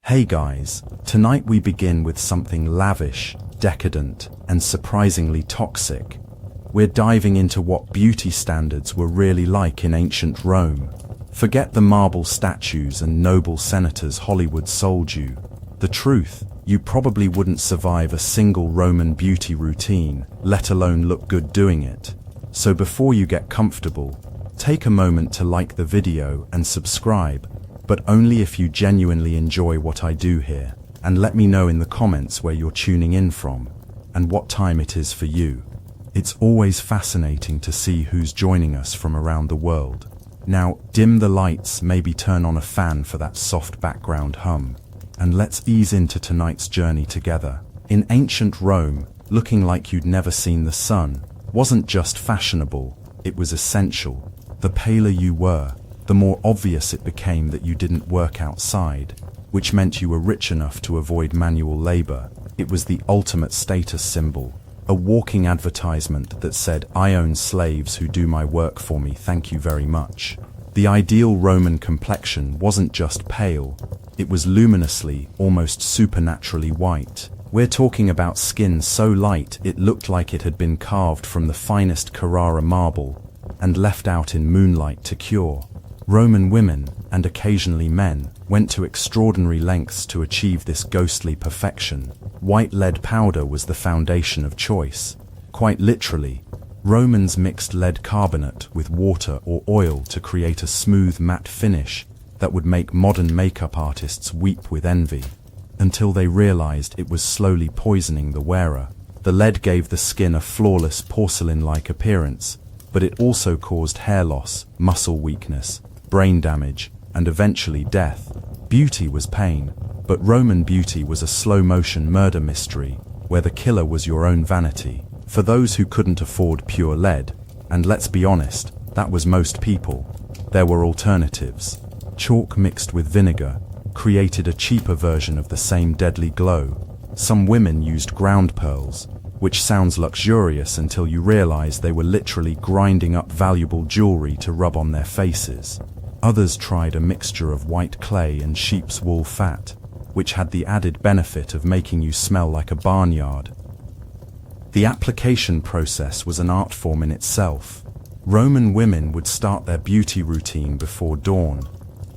Hey guys, tonight we begin with something lavish, decadent, and surprisingly toxic. We're diving into what beauty standards were really like in ancient Rome. Forget the marble statues and noble senators Hollywood sold you. The truth, you probably wouldn't survive a single Roman beauty routine, let alone look good doing it. So before you get comfortable, take a moment to like the video and subscribe, but only if you genuinely enjoy what I do here, and let me know in the comments where you're tuning in from, and what time it is for you. It's always fascinating to see who's joining us from around the world. Now, dim the lights, maybe turn on a fan for that soft background hum, and let's ease into tonight's journey together. In ancient Rome, looking like you'd never seen the sun wasn't just fashionable, it was essential. The paler you were, the more obvious it became that you didn't work outside, which meant you were rich enough to avoid manual labor. It was the ultimate status symbol, a walking advertisement that said, "I own slaves who do my work for me, thank you very much." The ideal Roman complexion wasn't just pale, it was luminously, almost supernaturally white. We're talking about skin so light it looked like it had been carved from the finest Carrara marble and left out in moonlight to cure. Roman women, and occasionally men, went to extraordinary lengths to achieve this ghostly perfection. White lead powder was the foundation of choice. Quite literally, Romans mixed lead carbonate with water or oil to create a smooth matte finish that would make modern makeup artists weep with envy, until they realized it was slowly poisoning the wearer. The lead gave the skin a flawless porcelain-like appearance, but it also caused hair loss, muscle weakness, brain damage, and eventually death. Beauty was pain, but Roman beauty was a slow-motion murder mystery, where the killer was your own vanity. For those who couldn't afford pure lead, and let's be honest, that was most people, there were alternatives. Chalk mixed with vinegar created a cheaper version of the same deadly glow. Some women used ground pearls, which sounds luxurious until you realize they were literally grinding up valuable jewelry to rub on their faces. Others tried a mixture of white clay and sheep's wool fat, which had the added benefit of making you smell like a barnyard. The application process was an art form in itself. Roman women would start their beauty routine before dawn,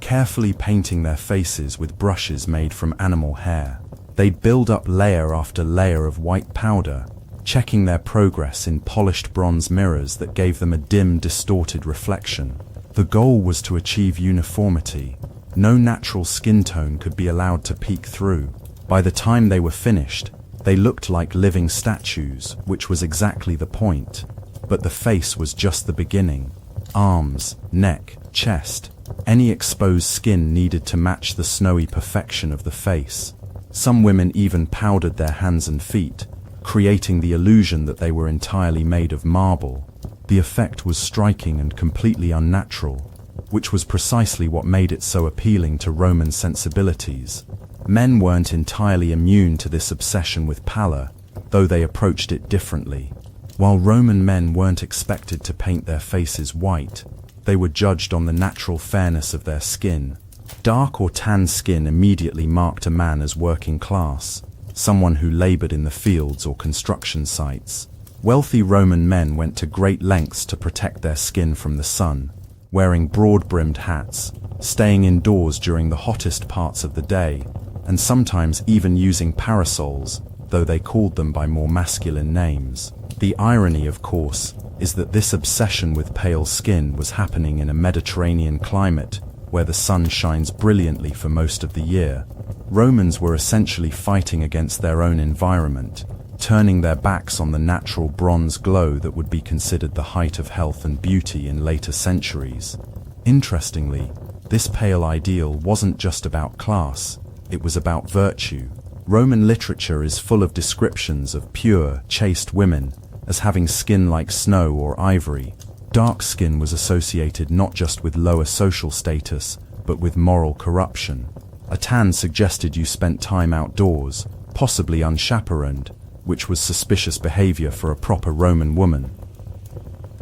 carefully painting their faces with brushes made from animal hair. They'd build up layer after layer of white powder, checking their progress in polished bronze mirrors that gave them a dim, distorted reflection. The goal was to achieve uniformity. No natural skin tone could be allowed to peek through. By the time they were finished, they looked like living statues, which was exactly the point. But the face was just the beginning. Arms, neck, chest, any exposed skin needed to match the snowy perfection of the face. Some women even powdered their hands and feet, creating the illusion that they were entirely made of marble. The effect was striking and completely unnatural, which was precisely what made it so appealing to Roman sensibilities. Men weren't entirely immune to this obsession with pallor, though they approached it differently. While Roman men weren't expected to paint their faces white, they were judged on the natural fairness of their skin. Dark or tan skin immediately marked a man as working class, someone who labored in the fields or construction sites. Wealthy Roman men went to great lengths to protect their skin from the sun, wearing broad-brimmed hats, staying indoors during the hottest parts of the day, and sometimes even using parasols, though they called them by more masculine names. The irony, of course, is that this obsession with pale skin was happening in a Mediterranean climate where the sun shines brilliantly for most of the year. Romans were essentially fighting against their own environment, turning their backs on the natural bronze glow that would be considered the height of health and beauty in later centuries. Interestingly, this pale ideal wasn't just about class, it was about virtue. Roman literature is full of descriptions of pure, chaste women as having skin like snow or ivory. Dark skin was associated not just with lower social status, but with moral corruption. A tan suggested you spent time outdoors, possibly unchaperoned, which was suspicious behavior for a proper Roman woman.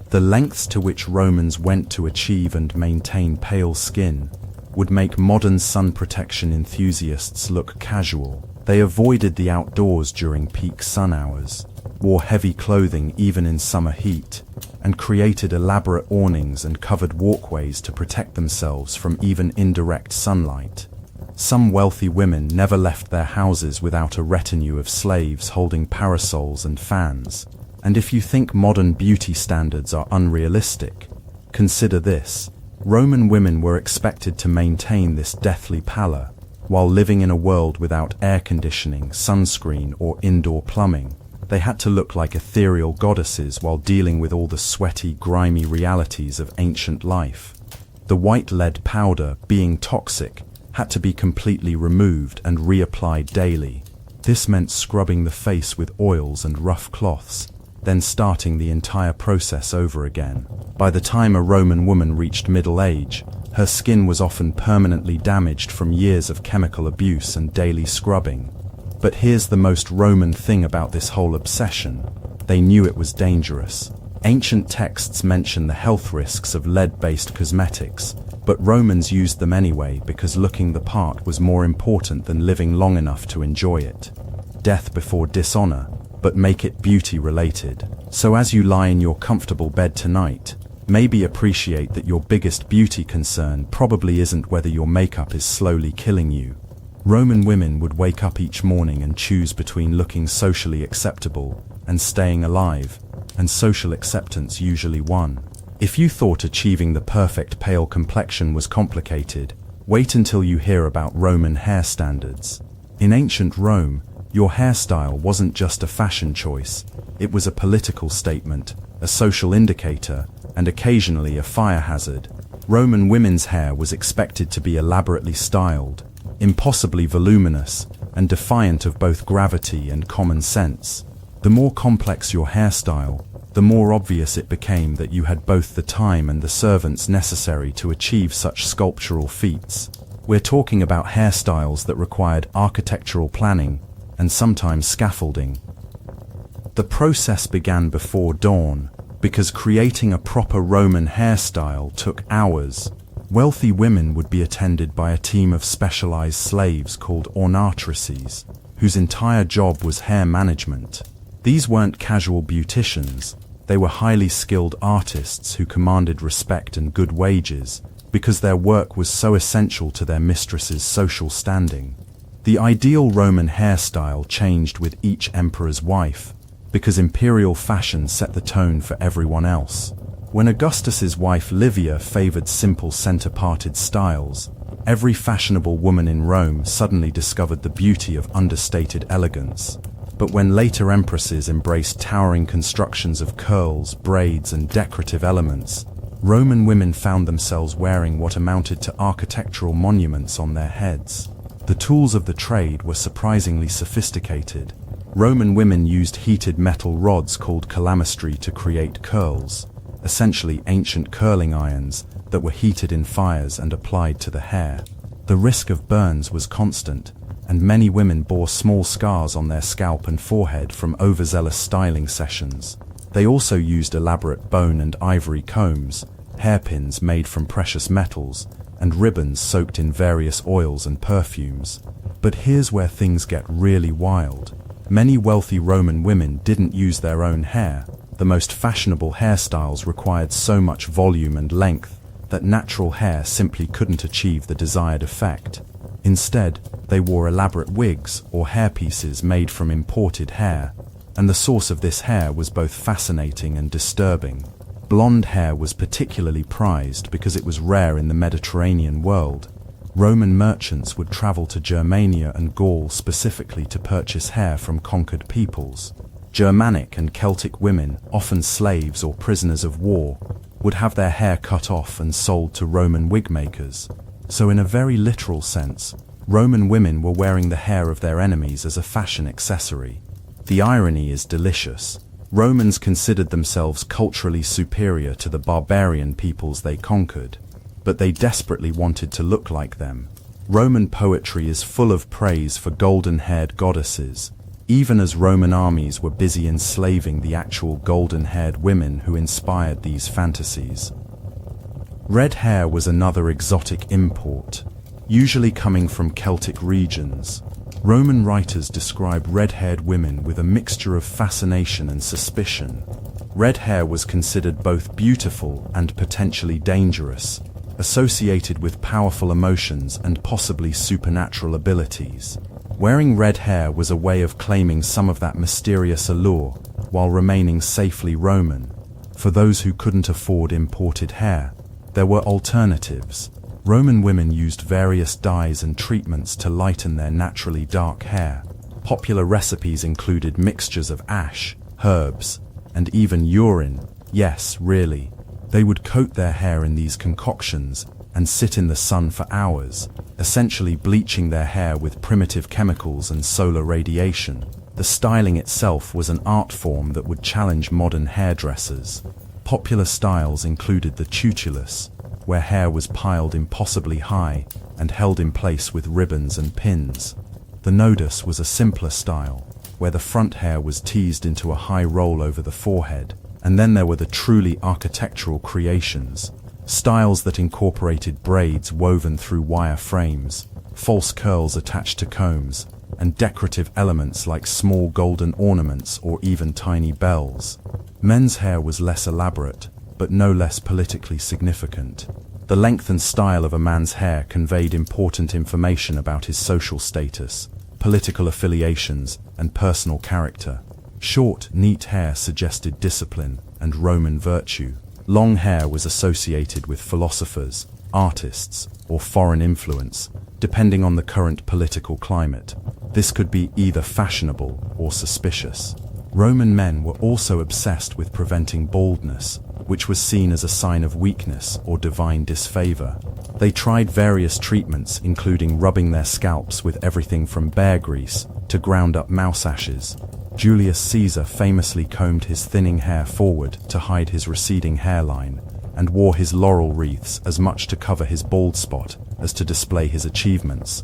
The lengths to which Romans went to achieve and maintain pale skin would make modern sun protection enthusiasts look casual. They avoided the outdoors during peak sun hours, wore heavy clothing even in summer heat, and created elaborate awnings and covered walkways to protect themselves from even indirect sunlight. Some wealthy women never left their houses without a retinue of slaves holding parasols and fans. And if you think modern beauty standards are unrealistic, consider this. Roman women were expected to maintain this deathly pallor while living in a world without air conditioning, sunscreen, or indoor plumbing. They had to look like ethereal goddesses while dealing with all the sweaty, grimy realities of ancient life. The white lead powder, being toxic, had to be completely removed and reapplied daily. This meant scrubbing the face with oils and rough cloths, then starting the entire process over again. By the time a Roman woman reached middle age, her skin was often permanently damaged from years of chemical abuse and daily scrubbing. But here's the most Roman thing about this whole obsession. They knew it was dangerous. Ancient texts mention the health risks of lead-based cosmetics, but Romans used them anyway because looking the part was more important than living long enough to enjoy it. Death before dishonor, but make it beauty-related. So as you lie in your comfortable bed tonight, maybe appreciate that your biggest beauty concern probably isn't whether your makeup is slowly killing you. Roman women would wake up each morning and choose between looking socially acceptable and staying alive, and social acceptance usually won. If you thought achieving the perfect pale complexion was complicated, wait until you hear about Roman hair standards. In ancient Rome, your hairstyle wasn't just a fashion choice, it was a political statement, a social indicator, and occasionally a fire hazard. Roman women's hair was expected to be elaborately styled, impossibly voluminous, and defiant of both gravity and common sense. The more complex your hairstyle, the more obvious it became that you had both the time and the servants necessary to achieve such sculptural feats. We're talking about hairstyles that required architectural planning and sometimes scaffolding. The process began before dawn, because creating a proper Roman hairstyle took hours. Wealthy women would be attended by a team of specialized slaves called ornatrices, whose entire job was hair management. These weren't casual beauticians, they were highly skilled artists who commanded respect and good wages, because their work was so essential to their mistress's social standing. The ideal Roman hairstyle changed with each emperor's wife, because imperial fashion set the tone for everyone else. When Augustus's wife Livia favored simple center-parted styles, every fashionable woman in Rome suddenly discovered the beauty of understated elegance. But when later empresses embraced towering constructions of curls, braids, and decorative elements, Roman women found themselves wearing what amounted to architectural monuments on their heads. The tools of the trade were surprisingly sophisticated. Roman women used heated metal rods called calamastri to create curls, essentially ancient curling irons that were heated in fires and applied to the hair. The risk of burns was constant, and many women bore small scars on their scalp and forehead from overzealous styling sessions. They also used elaborate bone and ivory combs, hairpins made from precious metals, and ribbons soaked in various oils and perfumes. But here's where things get really wild. Many wealthy Roman women didn't use their own hair. The most fashionable hairstyles required so much volume and length that natural hair simply couldn't achieve the desired effect. Instead, they wore elaborate wigs or hairpieces made from imported hair, and the source of this hair was both fascinating and disturbing. Blonde hair was particularly prized because it was rare in the Mediterranean world. Roman merchants would travel to Germania and Gaul specifically to purchase hair from conquered peoples. Germanic and Celtic women, often slaves or prisoners of war, would have their hair cut off and sold to Roman wig makers. So in a very literal sense, Roman women were wearing the hair of their enemies as a fashion accessory. The irony is delicious. Romans considered themselves culturally superior to the barbarian peoples they conquered, but they desperately wanted to look like them. Roman poetry is full of praise for golden-haired goddesses, even as Roman armies were busy enslaving the actual golden-haired women who inspired these fantasies. Red hair was another exotic import, usually coming from Celtic regions. Roman writers describe red-haired women with a mixture of fascination and suspicion. Red hair was considered both beautiful and potentially dangerous, associated with powerful emotions and possibly supernatural abilities. Wearing red hair was a way of claiming some of that mysterious allure, while remaining safely Roman. For those who couldn't afford imported hair, there were alternatives. Roman women used various dyes and treatments to lighten their naturally dark hair. Popular recipes included mixtures of ash, herbs, and even urine. Yes, really. They would coat their hair in these concoctions and sit in the sun for hours, essentially bleaching their hair with primitive chemicals and solar radiation. The styling itself was an art form that would challenge modern hairdressers. Popular styles included the tutulus, where hair was piled impossibly high and held in place with ribbons and pins. The nodus was a simpler style, where the front hair was teased into a high roll over the forehead. And then there were the truly architectural creations, styles that incorporated braids woven through wire frames, false curls attached to combs, and decorative elements like small golden ornaments or even tiny bells. Men's hair was less elaborate, but no less politically significant. The length and style of a man's hair conveyed important information about his social status, political affiliations, and personal character. Short, neat hair suggested discipline and Roman virtue. Long hair was associated with philosophers, artists, or foreign influence, depending on the current political climate. This could be either fashionable or suspicious. Roman men were also obsessed with preventing baldness, which was seen as a sign of weakness or divine disfavor. They tried various treatments, including rubbing their scalps with everything from bear grease to ground-up mouse ashes. Julius Caesar famously combed his thinning hair forward to hide his receding hairline, and wore his laurel wreaths as much to cover his bald spot as to display his achievements.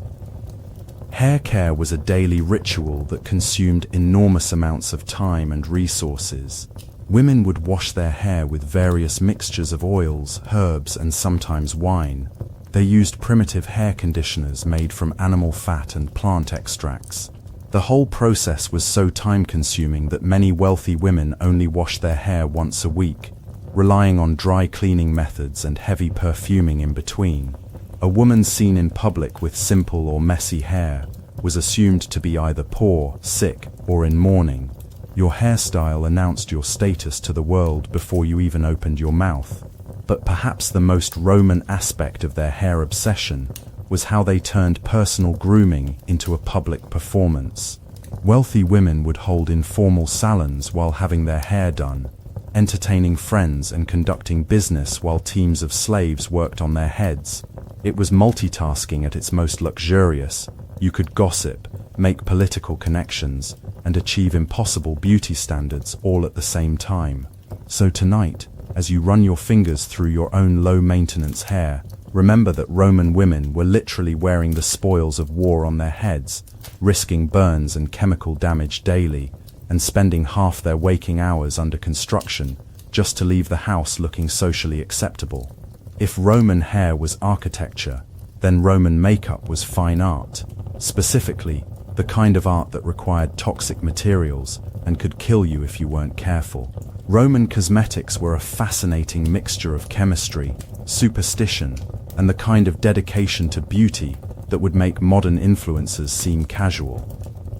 Hair care was a daily ritual that consumed enormous amounts of time and resources. Women would wash their hair with various mixtures of oils, herbs, and sometimes wine. They used primitive hair conditioners made from animal fat and plant extracts. The whole process was so time-consuming that many wealthy women only washed their hair once a week, relying on dry cleaning methods and heavy perfuming in between. A woman seen in public with simple or messy hair was assumed to be either poor, sick, or in mourning. Your hairstyle announced your status to the world before you even opened your mouth. But perhaps the most Roman aspect of their hair obsession was how they turned personal grooming into a public performance. Wealthy women would hold informal salons while having their hair done, entertaining friends and conducting business while teams of slaves worked on their heads. It was multitasking at its most luxurious. You could gossip, make political connections, and achieve impossible beauty standards all at the same time. So tonight, as you run your fingers through your own low-maintenance hair, remember that Roman women were literally wearing the spoils of war on their heads, risking burns and chemical damage daily, and spending half their waking hours under construction just to leave the house looking socially acceptable. If Roman hair was architecture, then Roman makeup was fine art, specifically the kind of art that required toxic materials and could kill you if you weren't careful. Roman cosmetics were a fascinating mixture of chemistry, superstition, and the kind of dedication to beauty that would make modern influencers seem casual.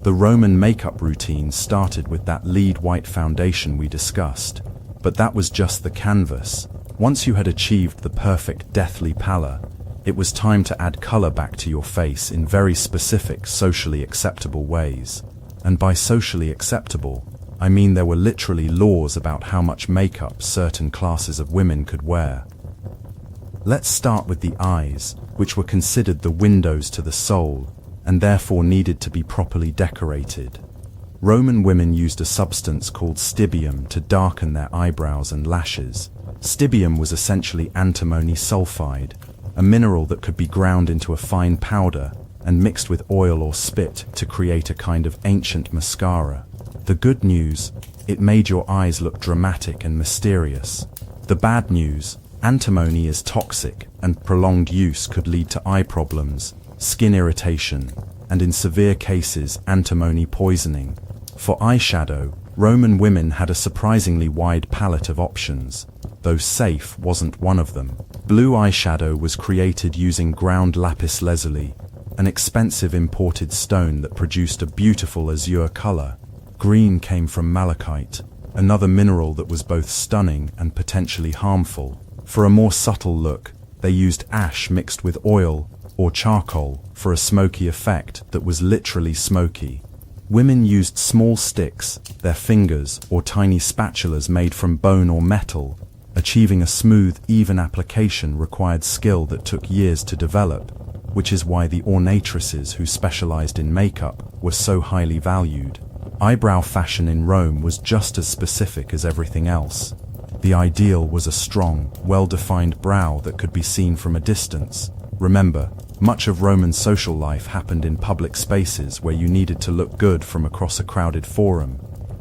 The Roman makeup routine started with that lead white foundation we discussed, but that was just the canvas. Once you had achieved the perfect deathly pallor, it was time to add color back to your face in very specific, socially acceptable ways. And by socially acceptable, I mean there were literally laws about how much makeup certain classes of women could wear. Let's start with the eyes, which were considered the windows to the soul, and therefore needed to be properly decorated. Roman women used a substance called stibium to darken their eyebrows and lashes. Stibium was essentially antimony sulfide, a mineral that could be ground into a fine powder and mixed with oil or spit to create a kind of ancient mascara. The good news, it made your eyes look dramatic and mysterious. The bad news, Antimony is toxic, and prolonged use could lead to eye problems, skin irritation, and in severe cases, antimony poisoning. For eyeshadow, Roman women had a surprisingly wide palette of options, though safe wasn't one of them. Blue eyeshadow was created using ground lapis lazuli, an expensive imported stone that produced a beautiful azure color. Green came from malachite, another mineral that was both stunning and potentially harmful. For a more subtle look, they used ash mixed with oil or charcoal for a smoky effect that was literally smoky. Women used small sticks, their fingers, or tiny spatulas made from bone or metal. Achieving a smooth, even application required skill that took years to develop, which is why the ornatresses who specialized in makeup were so highly valued. Eyebrow fashion in Rome was just as specific as everything else. The ideal was a strong, well-defined brow that could be seen from a distance. Remember, much of Roman social life happened in public spaces where you needed to look good from across a crowded forum.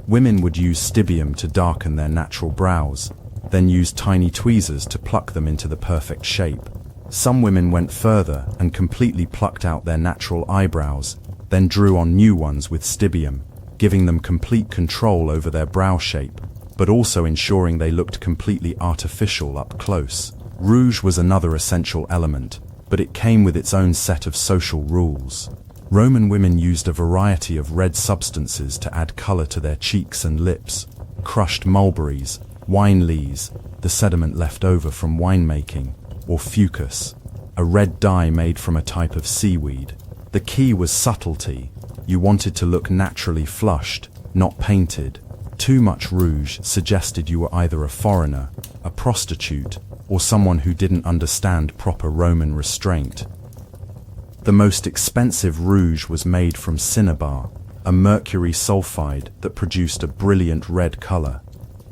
Women would use stibium to darken their natural brows, then use tiny tweezers to pluck them into the perfect shape. Some women went further and completely plucked out their natural eyebrows, then drew on new ones with stibium, giving them complete control over their brow shape, but also ensuring they looked completely artificial up close. Rouge was another essential element, but it came with its own set of social rules. Roman women used a variety of red substances to add color to their cheeks and lips: crushed mulberries, wine lees, the sediment left over from winemaking, or fucus, a red dye made from a type of seaweed. The key was subtlety. You wanted to look naturally flushed, not painted. Too much rouge suggested you were either a foreigner, a prostitute, or someone who didn't understand proper Roman restraint. The most expensive rouge was made from cinnabar, a mercury sulfide that produced a brilliant red color.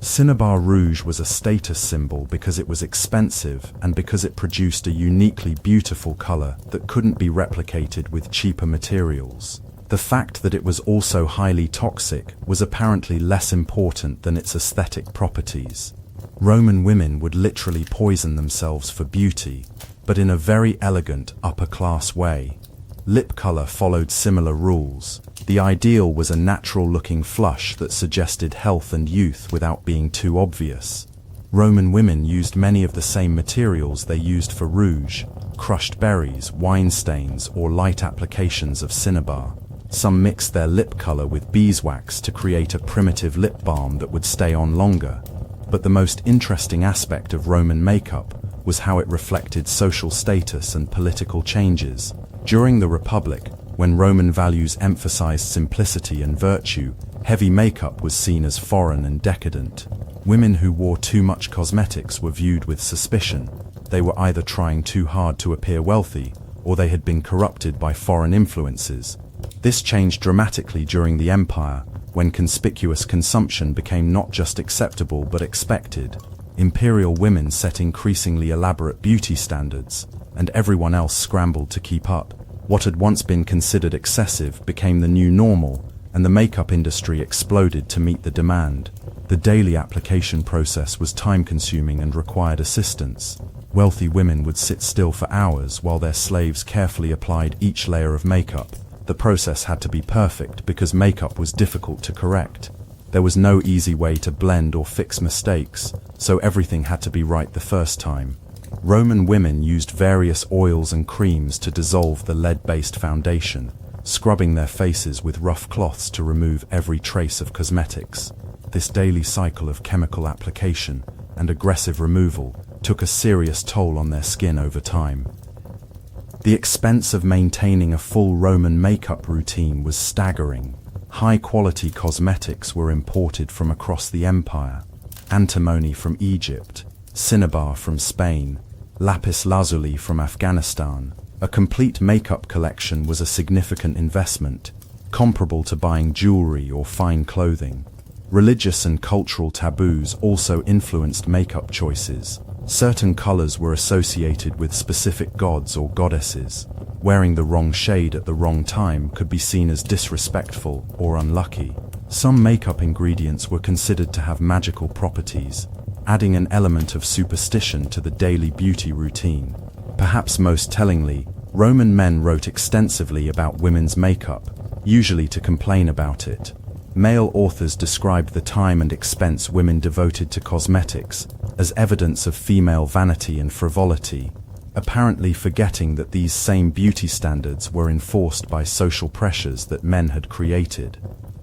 Cinnabar rouge was a status symbol because it was expensive and because it produced a uniquely beautiful color that couldn't be replicated with cheaper materials. The fact that it was also highly toxic was apparently less important than its aesthetic properties. Roman women would literally poison themselves for beauty, but in a very elegant, upper-class way. Lip color followed similar rules. The ideal was a natural-looking flush that suggested health and youth without being too obvious. Roman women used many of the same materials they used for rouge: crushed berries, wine stains, or light applications of cinnabar. Some mixed their lip color with beeswax to create a primitive lip balm that would stay on longer. But the most interesting aspect of Roman makeup was how it reflected social status and political changes. During the Republic, when Roman values emphasized simplicity and virtue, heavy makeup was seen as foreign and decadent. Women who wore too much cosmetics were viewed with suspicion. They were either trying too hard to appear wealthy, or they had been corrupted by foreign influences. This changed dramatically during the Empire, when conspicuous consumption became not just acceptable but expected. Imperial women set increasingly elaborate beauty standards, and everyone else scrambled to keep up. What had once been considered excessive became the new normal, and the makeup industry exploded to meet the demand. The daily application process was time-consuming and required assistance. Wealthy women would sit still for hours while their slaves carefully applied each layer of makeup. The process had to be perfect because makeup was difficult to correct. There was no easy way to blend or fix mistakes, so everything had to be right the first time. Roman women used various oils and creams to dissolve the lead-based foundation, scrubbing their faces with rough cloths to remove every trace of cosmetics. This daily cycle of chemical application and aggressive removal took a serious toll on their skin over time. The expense of maintaining a full Roman makeup routine was staggering. High-quality cosmetics were imported from across the empire: antimony from Egypt, cinnabar from Spain, lapis lazuli from Afghanistan. A complete makeup collection was a significant investment, comparable to buying jewelry or fine clothing. Religious and cultural taboos also influenced makeup choices. Certain colors were associated with specific gods or goddesses. Wearing the wrong shade at the wrong time could be seen as disrespectful or unlucky. Some makeup ingredients were considered to have magical properties. adding an element of superstition to the daily beauty routine. Perhaps most tellingly, Roman men wrote extensively about women's makeup, usually to complain about it. Male authors described the time and expense women devoted to cosmetics as evidence of female vanity and frivolity, apparently forgetting that these same beauty standards were enforced by social pressures that men had created.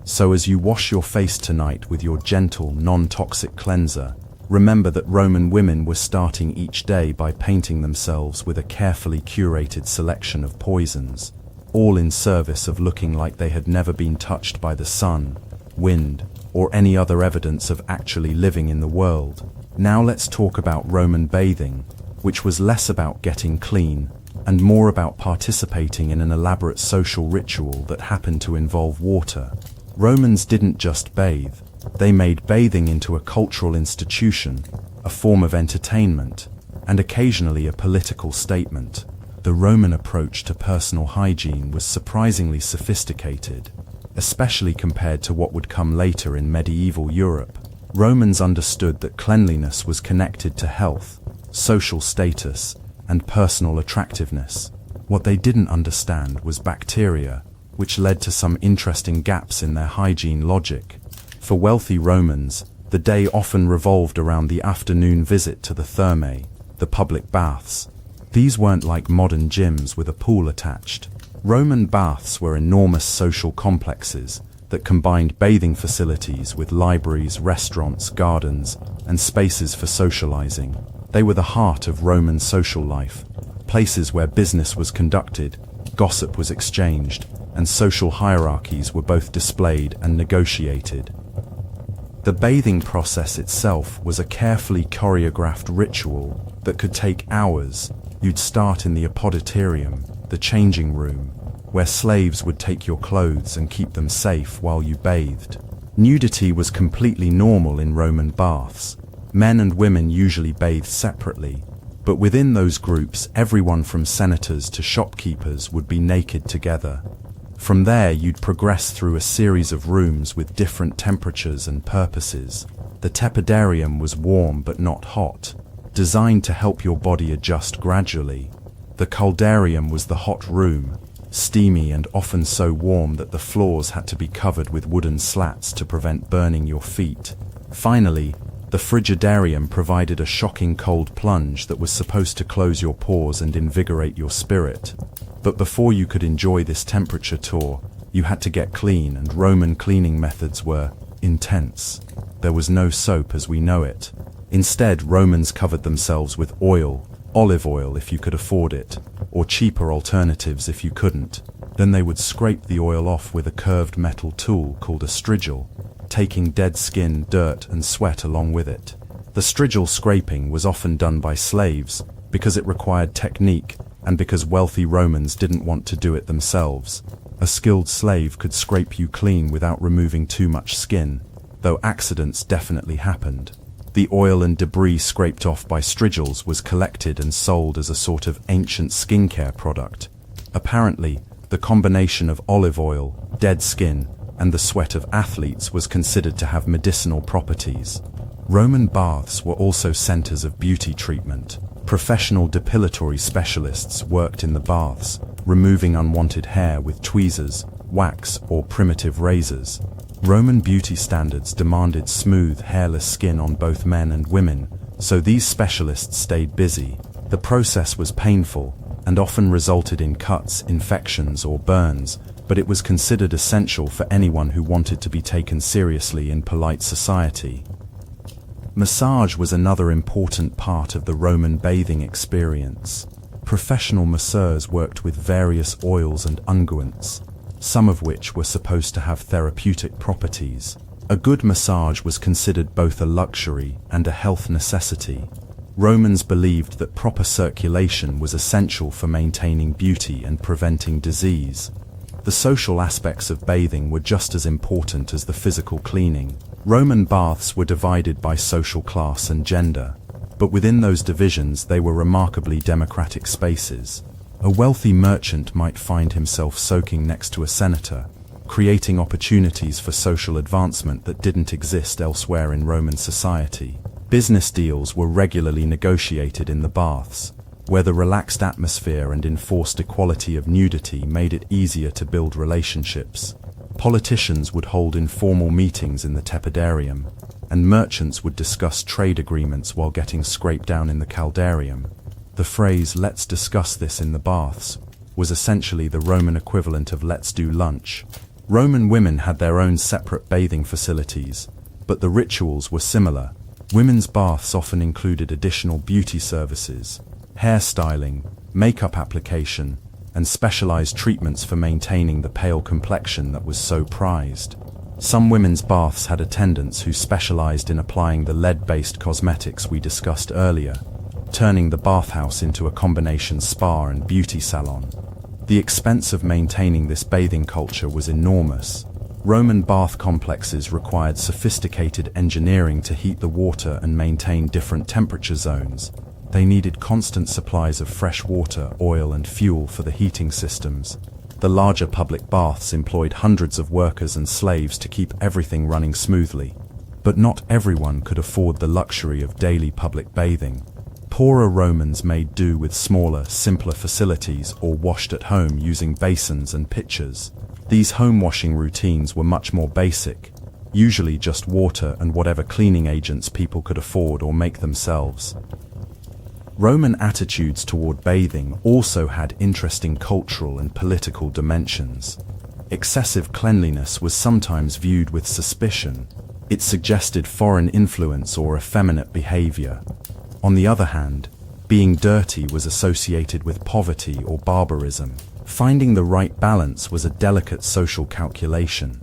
So as you wash your face tonight with your gentle, non-toxic cleanser, remember that Roman women were starting each day by painting themselves with a carefully curated selection of poisons, all in service of looking like they had never been touched by the sun, wind, or any other evidence of actually living in the world. Now let's talk about Roman bathing, which was less about getting clean and more about participating in an elaborate social ritual that happened to involve water. Romans didn't just bathe, they made bathing into a cultural institution, a form of entertainment, and occasionally a political statement. The Roman approach to personal hygiene was surprisingly sophisticated, especially compared to what would come later in medieval Europe. Romans understood that cleanliness was connected to health, social status, and personal attractiveness. What they didn't understand was bacteria, which led to some interesting gaps in their hygiene logic. For wealthy Romans, the day often revolved around the afternoon visit to the thermae, the public baths. These weren't like modern gyms with a pool attached. Roman baths were enormous social complexes that combined bathing facilities with libraries, restaurants, gardens, and spaces for socializing. They were the heart of Roman social life, places where business was conducted, gossip was exchanged, and social hierarchies were both displayed and negotiated. The bathing process itself was a carefully choreographed ritual that could take hours. You'd start in the apoditerium, the changing room, where slaves would take your clothes and keep them safe while you bathed. Nudity was completely normal in Roman baths. Men and women usually bathed separately, but within those groups, everyone from senators to shopkeepers would be naked together. From there, you'd progress through a series of rooms with different temperatures and purposes. The tepidarium was warm but not hot, designed to help your body adjust gradually. The caldarium was the hot room, steamy and often so warm that the floors had to be covered with wooden slats to prevent burning your feet. Finally, the frigidarium provided a shocking cold plunge that was supposed to close your pores and invigorate your spirit. But before you could enjoy this temperature tour, you had to get clean, and Roman cleaning methods were intense. There was no soap as we know it. Instead, Romans covered themselves with oil, olive oil if you could afford it, or cheaper alternatives if you couldn't. Then they would scrape the oil off with a curved metal tool called a strigil, taking dead skin, dirt, and sweat along with it. The strigil scraping was often done by slaves because it required technique and because wealthy Romans didn't want to do it themselves. A skilled slave could scrape you clean without removing too much skin, though accidents definitely happened. The oil and debris scraped off by strigils was collected and sold as a sort of ancient skincare product. Apparently, the combination of olive oil, dead skin, and the sweat of athletes was considered to have medicinal properties. Roman baths were also centers of beauty treatment. Professional depilatory specialists worked in the baths, removing unwanted hair with tweezers, wax, or primitive razors. Roman beauty standards demanded smooth, hairless skin on both men and women, so these specialists stayed busy. The process was painful and often resulted in cuts, infections, or burns, but it was considered essential for anyone who wanted to be taken seriously in polite society. Massage was another important part of the Roman bathing experience. Professional masseurs worked with various oils and unguents, some of which were supposed to have therapeutic properties. A good massage was considered both a luxury and a health necessity. Romans believed that proper circulation was essential for maintaining beauty and preventing disease. The social aspects of bathing were just as important as the physical cleaning. Roman baths were divided by social class and gender, but within those divisions they were remarkably democratic spaces. A wealthy merchant might find himself soaking next to a senator, creating opportunities for social advancement that didn't exist elsewhere in Roman society. Business deals were regularly negotiated in the baths, where the relaxed atmosphere and enforced equality of nudity made it easier to build relationships. Politicians would hold informal meetings in the tepidarium, and merchants would discuss trade agreements while getting scraped down in the caldarium. The phrase, "let's discuss this in the baths," was essentially the Roman equivalent of "let's do lunch." Roman women had their own separate bathing facilities, but the rituals were similar. Women's baths often included additional beauty services, hairstyling, makeup application, and specialized treatments for maintaining the pale complexion that was so prized. Some women's baths had attendants who specialized in applying the lead-based cosmetics we discussed earlier, turning the bathhouse into a combination spa and beauty salon. The expense of maintaining this bathing culture was enormous. Roman bath complexes required sophisticated engineering to heat the water and maintain different temperature zones. They needed constant supplies of fresh water, oil, and fuel for the heating systems. The larger public baths employed hundreds of workers and slaves to keep everything running smoothly. But not everyone could afford the luxury of daily public bathing. Poorer Romans made do with smaller, simpler facilities or washed at home using basins and pitchers. These home washing routines were much more basic, usually just water and whatever cleaning agents people could afford or make themselves. Roman attitudes toward bathing also had interesting cultural and political dimensions. Excessive cleanliness was sometimes viewed with suspicion. It suggested foreign influence or effeminate behavior. On the other hand, being dirty was associated with poverty or barbarism. Finding the right balance was a delicate social calculation.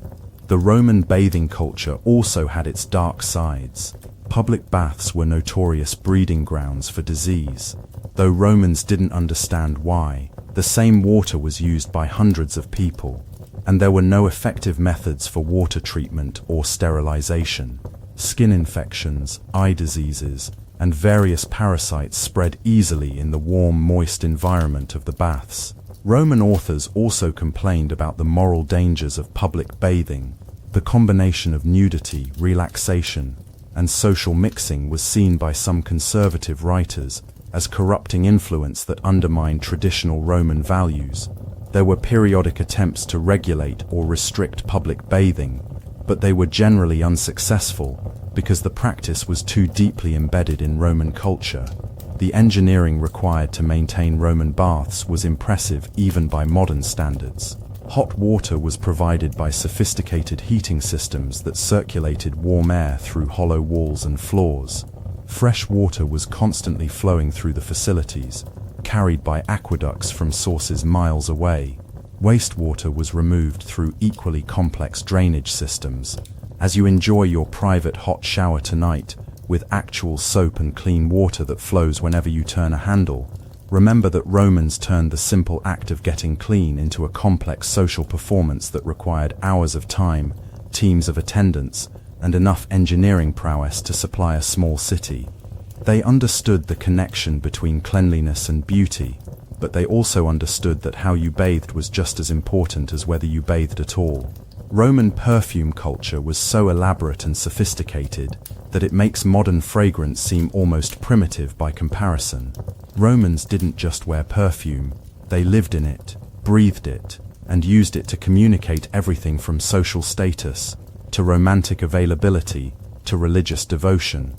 The Roman bathing culture also had its dark sides. Public baths were notorious breeding grounds for disease. Though Romans didn't understand why, the same water was used by hundreds of people, and there were no effective methods for water treatment or sterilization. Skin infections, eye diseases, and various parasites spread easily in the warm, moist environment of the baths. Roman authors also complained about the moral dangers of public bathing. The combination of nudity, relaxation, and social mixing was seen by some conservative writers as corrupting influence that undermined traditional Roman values. There were periodic attempts to regulate or restrict public bathing, but they were generally unsuccessful because the practice was too deeply embedded in Roman culture. The engineering required to maintain Roman baths was impressive even by modern standards. Hot water was provided by sophisticated heating systems that circulated warm air through hollow walls and floors. Fresh water was constantly flowing through the facilities, carried by aqueducts from sources miles away. Wastewater was removed through equally complex drainage systems. As you enjoy your private hot shower tonight, with actual soap and clean water that flows whenever you turn a handle, remember that Romans turned the simple act of getting clean into a complex social performance that required hours of time, teams of attendants, and enough engineering prowess to supply a small city. They understood the connection between cleanliness and beauty, but they also understood that how you bathed was just as important as whether you bathed at all. Roman perfume culture was so elaborate and sophisticated that it makes modern fragrance seem almost primitive by comparison. Romans didn't just wear perfume, they lived in it, breathed it, and used it to communicate everything from social status, to romantic availability, to religious devotion.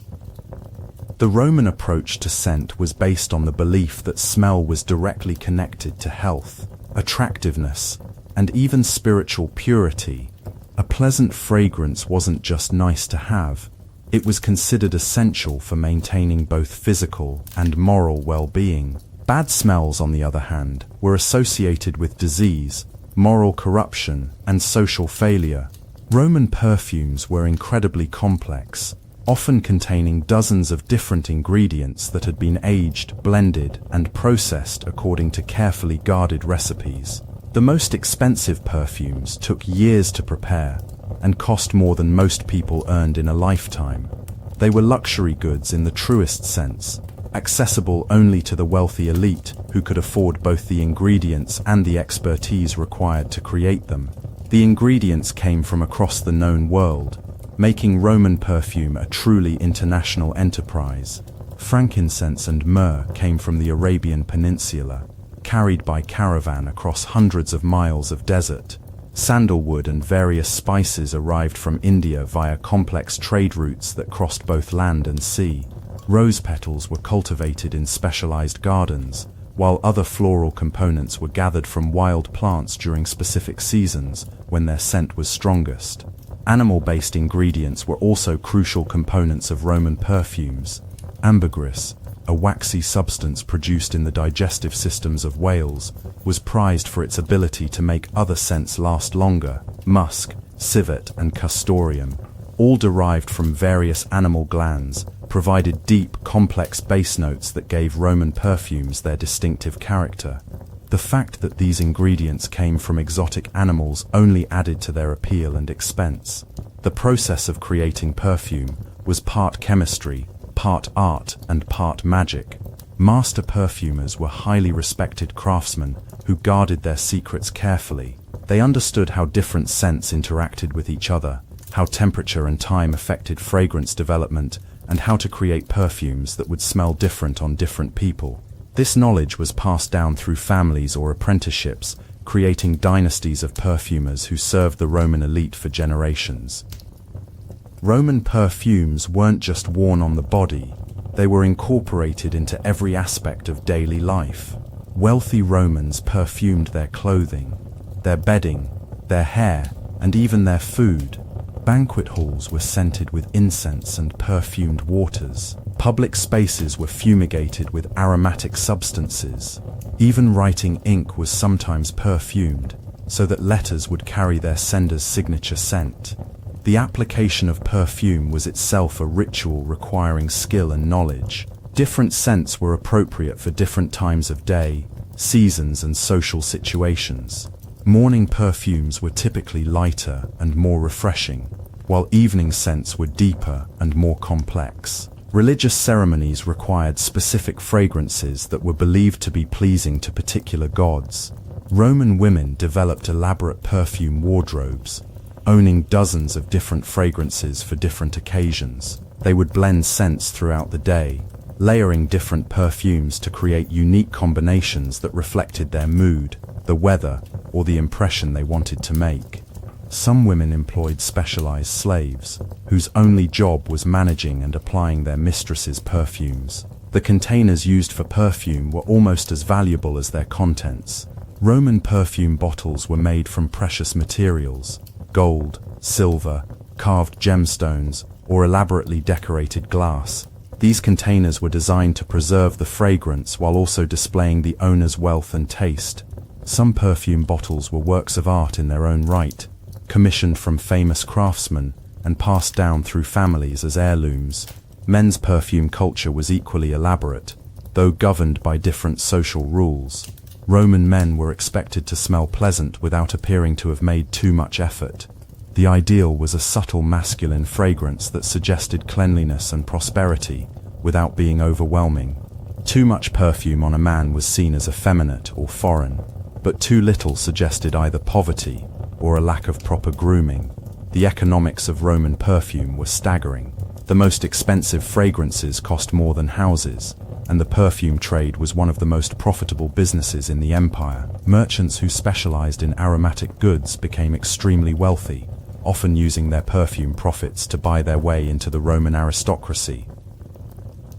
The Roman approach to scent was based on the belief that smell was directly connected to health, attractiveness, and even spiritual purity. A pleasant fragrance wasn't just nice to have, it was considered essential for maintaining both physical and moral well-being. Bad smells, on the other hand, were associated with disease, moral corruption, and social failure. Roman perfumes were incredibly complex, often containing dozens of different ingredients that had been aged, blended, and processed according to carefully guarded recipes. The most expensive perfumes took years to prepare and cost more than most people earned in a lifetime. They were luxury goods in the truest sense, accessible only to the wealthy elite who could afford both the ingredients and the expertise required to create them. The ingredients came from across the known world, making Roman perfume a truly international enterprise. Frankincense and myrrh came from the Arabian Peninsula, carried by caravan across hundreds of miles of desert. Sandalwood and various spices arrived from India via complex trade routes that crossed both land and sea. Rose petals were cultivated in specialized gardens, while other floral components were gathered from wild plants during specific seasons when their scent was strongest. Animal-based ingredients were also crucial components of Roman perfumes. Ambergris, a waxy substance produced in the digestive systems of whales, was prized for its ability to make other scents last longer. Musk, civet, and castoreum, all derived from various animal glands, provided deep, complex base notes that gave Roman perfumes their distinctive character. The fact that these ingredients came from exotic animals only added to their appeal and expense. The process of creating perfume was part chemistry, part art, and part magic. Master perfumers were highly respected craftsmen who guarded their secrets carefully. They understood how different scents interacted with each other, how temperature and time affected fragrance development, and how to create perfumes that would smell different on different people. This knowledge was passed down through families or apprenticeships, creating dynasties of perfumers who served the Roman elite for generations. Roman perfumes weren't just worn on the body, they were incorporated into every aspect of daily life. Wealthy Romans perfumed their clothing, their bedding, their hair, and even their food. Banquet halls were scented with incense and perfumed waters. Public spaces were fumigated with aromatic substances. Even writing ink was sometimes perfumed, so that letters would carry their sender's signature scent. The application of perfume was itself a ritual requiring skill and knowledge. Different scents were appropriate for different times of day, seasons, and social situations. Morning perfumes were typically lighter and more refreshing, while evening scents were deeper and more complex. Religious ceremonies required specific fragrances that were believed to be pleasing to particular gods. Roman women developed elaborate perfume wardrobes, owning dozens of different fragrances for different occasions. They would blend scents throughout the day, layering different perfumes to create unique combinations that reflected their mood, the weather, or the impression they wanted to make. Some women employed specialized slaves, whose only job was managing and applying their mistress's perfumes. The containers used for perfume were almost as valuable as their contents. Roman perfume bottles were made from precious materials: gold, silver, carved gemstones, or elaborately decorated glass. These containers were designed to preserve the fragrance while also displaying the owner's wealth and taste. Some perfume bottles were works of art in their own right, commissioned from famous craftsmen and passed down through families as heirlooms. Men's perfume culture was equally elaborate, though governed by different social rules. Roman men were expected to smell pleasant without appearing to have made too much effort. The ideal was a subtle masculine fragrance that suggested cleanliness and prosperity without being overwhelming. Too much perfume on a man was seen as effeminate or foreign, but too little suggested either poverty or a lack of proper grooming. The economics of Roman perfume were staggering. The most expensive fragrances cost more than houses, and the perfume trade was one of the most profitable businesses in the empire. Merchants who specialized in aromatic goods became extremely wealthy, often using their perfume profits to buy their way into the Roman aristocracy.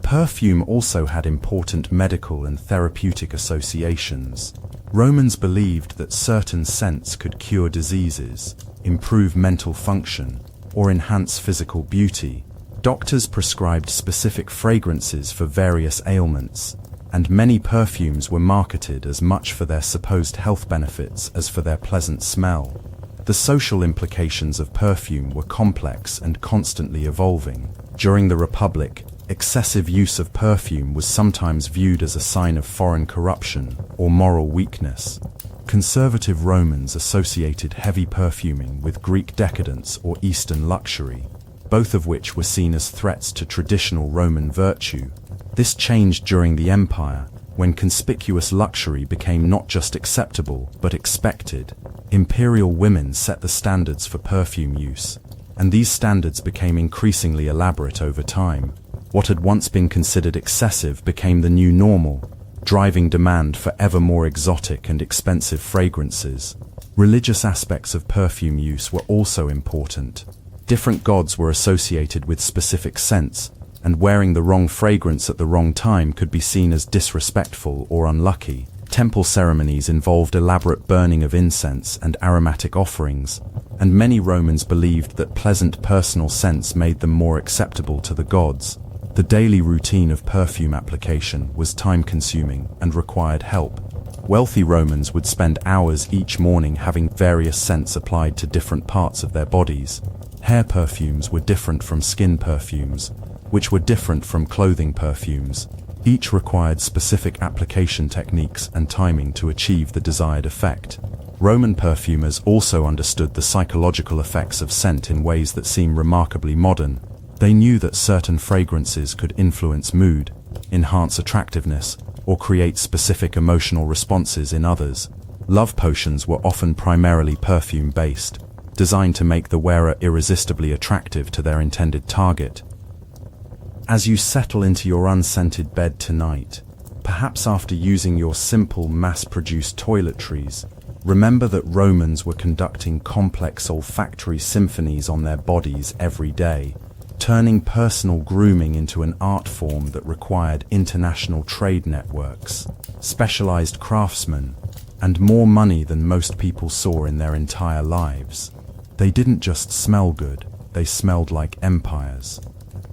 Perfume also had important medical and therapeutic associations. Romans believed that certain scents could cure diseases, improve mental function, or enhance physical beauty. Doctors prescribed specific fragrances for various ailments, and many perfumes were marketed as much for their supposed health benefits as for their pleasant smell. The social implications of perfume were complex and constantly evolving. During the Republic, excessive use of perfume was sometimes viewed as a sign of foreign corruption or moral weakness. Conservative Romans associated heavy perfuming with Greek decadence or Eastern luxury, both of which were seen as threats to traditional Roman virtue. This changed during the Empire, when conspicuous luxury became not just acceptable but expected. Imperial women set the standards for perfume use, and these standards became increasingly elaborate over time. What had once been considered excessive became the new normal, driving demand for ever more exotic and expensive fragrances. Religious aspects of perfume use were also important. Different gods were associated with specific scents, and wearing the wrong fragrance at the wrong time could be seen as disrespectful or unlucky. Temple ceremonies involved elaborate burning of incense and aromatic offerings, and many Romans believed that pleasant personal scents made them more acceptable to the gods. The daily routine of perfume application was time-consuming and required help. Wealthy Romans would spend hours each morning having various scents applied to different parts of their bodies. Hair perfumes were different from skin perfumes, which were different from clothing perfumes. Each required specific application techniques and timing to achieve the desired effect. Roman perfumers also understood the psychological effects of scent in ways that seem remarkably modern. They knew that certain fragrances could influence mood, enhance attractiveness, or create specific emotional responses in others. Love potions were often primarily perfume-based, designed to make the wearer irresistibly attractive to their intended target. As you settle into your unscented bed tonight, perhaps after using your simple mass-produced toiletries, remember that Romans were conducting complex olfactory symphonies on their bodies every day, turning personal grooming into an art form that required international trade networks, specialized craftsmen, and more money than most people saw in their entire lives. They didn't just smell good, they smelled like empires.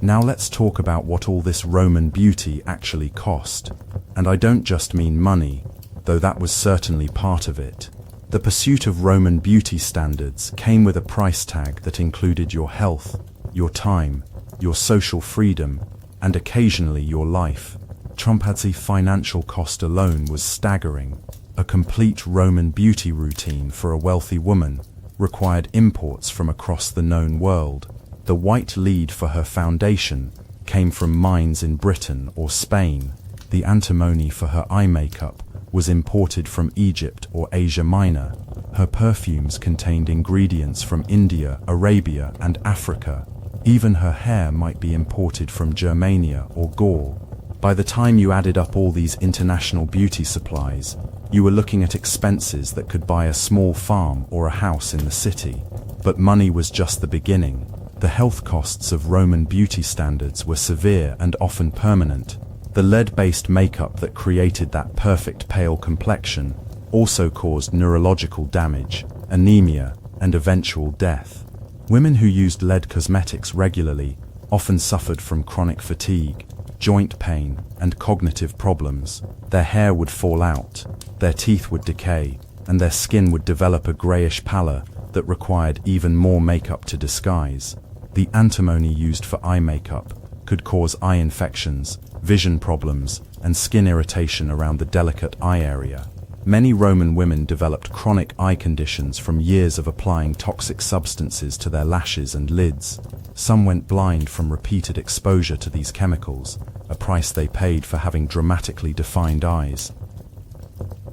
Now let's talk about what all this Roman beauty actually cost. And I don't just mean money, though that was certainly part of it. The pursuit of Roman beauty standards came with a price tag that included your health, your time, your social freedom, and occasionally your life. Trumpazzi financial cost alone was staggering. A complete Roman beauty routine for a wealthy woman required imports from across the known world. The white lead for her foundation came from mines in Britain or Spain. The antimony for her eye makeup was imported from Egypt or Asia Minor. Her perfumes contained ingredients from India, Arabia, and Africa. Even her hair might be imported from Germania or Gaul. By the time you added up all these international beauty supplies, you were looking at expenses that could buy a small farm or a house in the city. But money was just the beginning. The health costs of Roman beauty standards were severe and often permanent. The lead-based makeup that created that perfect pale complexion also caused neurological damage, anemia, and eventual death. Women who used lead cosmetics regularly often suffered from chronic fatigue, joint pain, and cognitive problems. Their hair would fall out, their teeth would decay, and their skin would develop a grayish pallor that required even more makeup to disguise. The antimony used for eye makeup could cause eye infections, vision problems, and skin irritation around the delicate eye area. Many Roman women developed chronic eye conditions from years of applying toxic substances to their lashes and lids. Some went blind from repeated exposure to these chemicals, a price they paid for having dramatically defined eyes.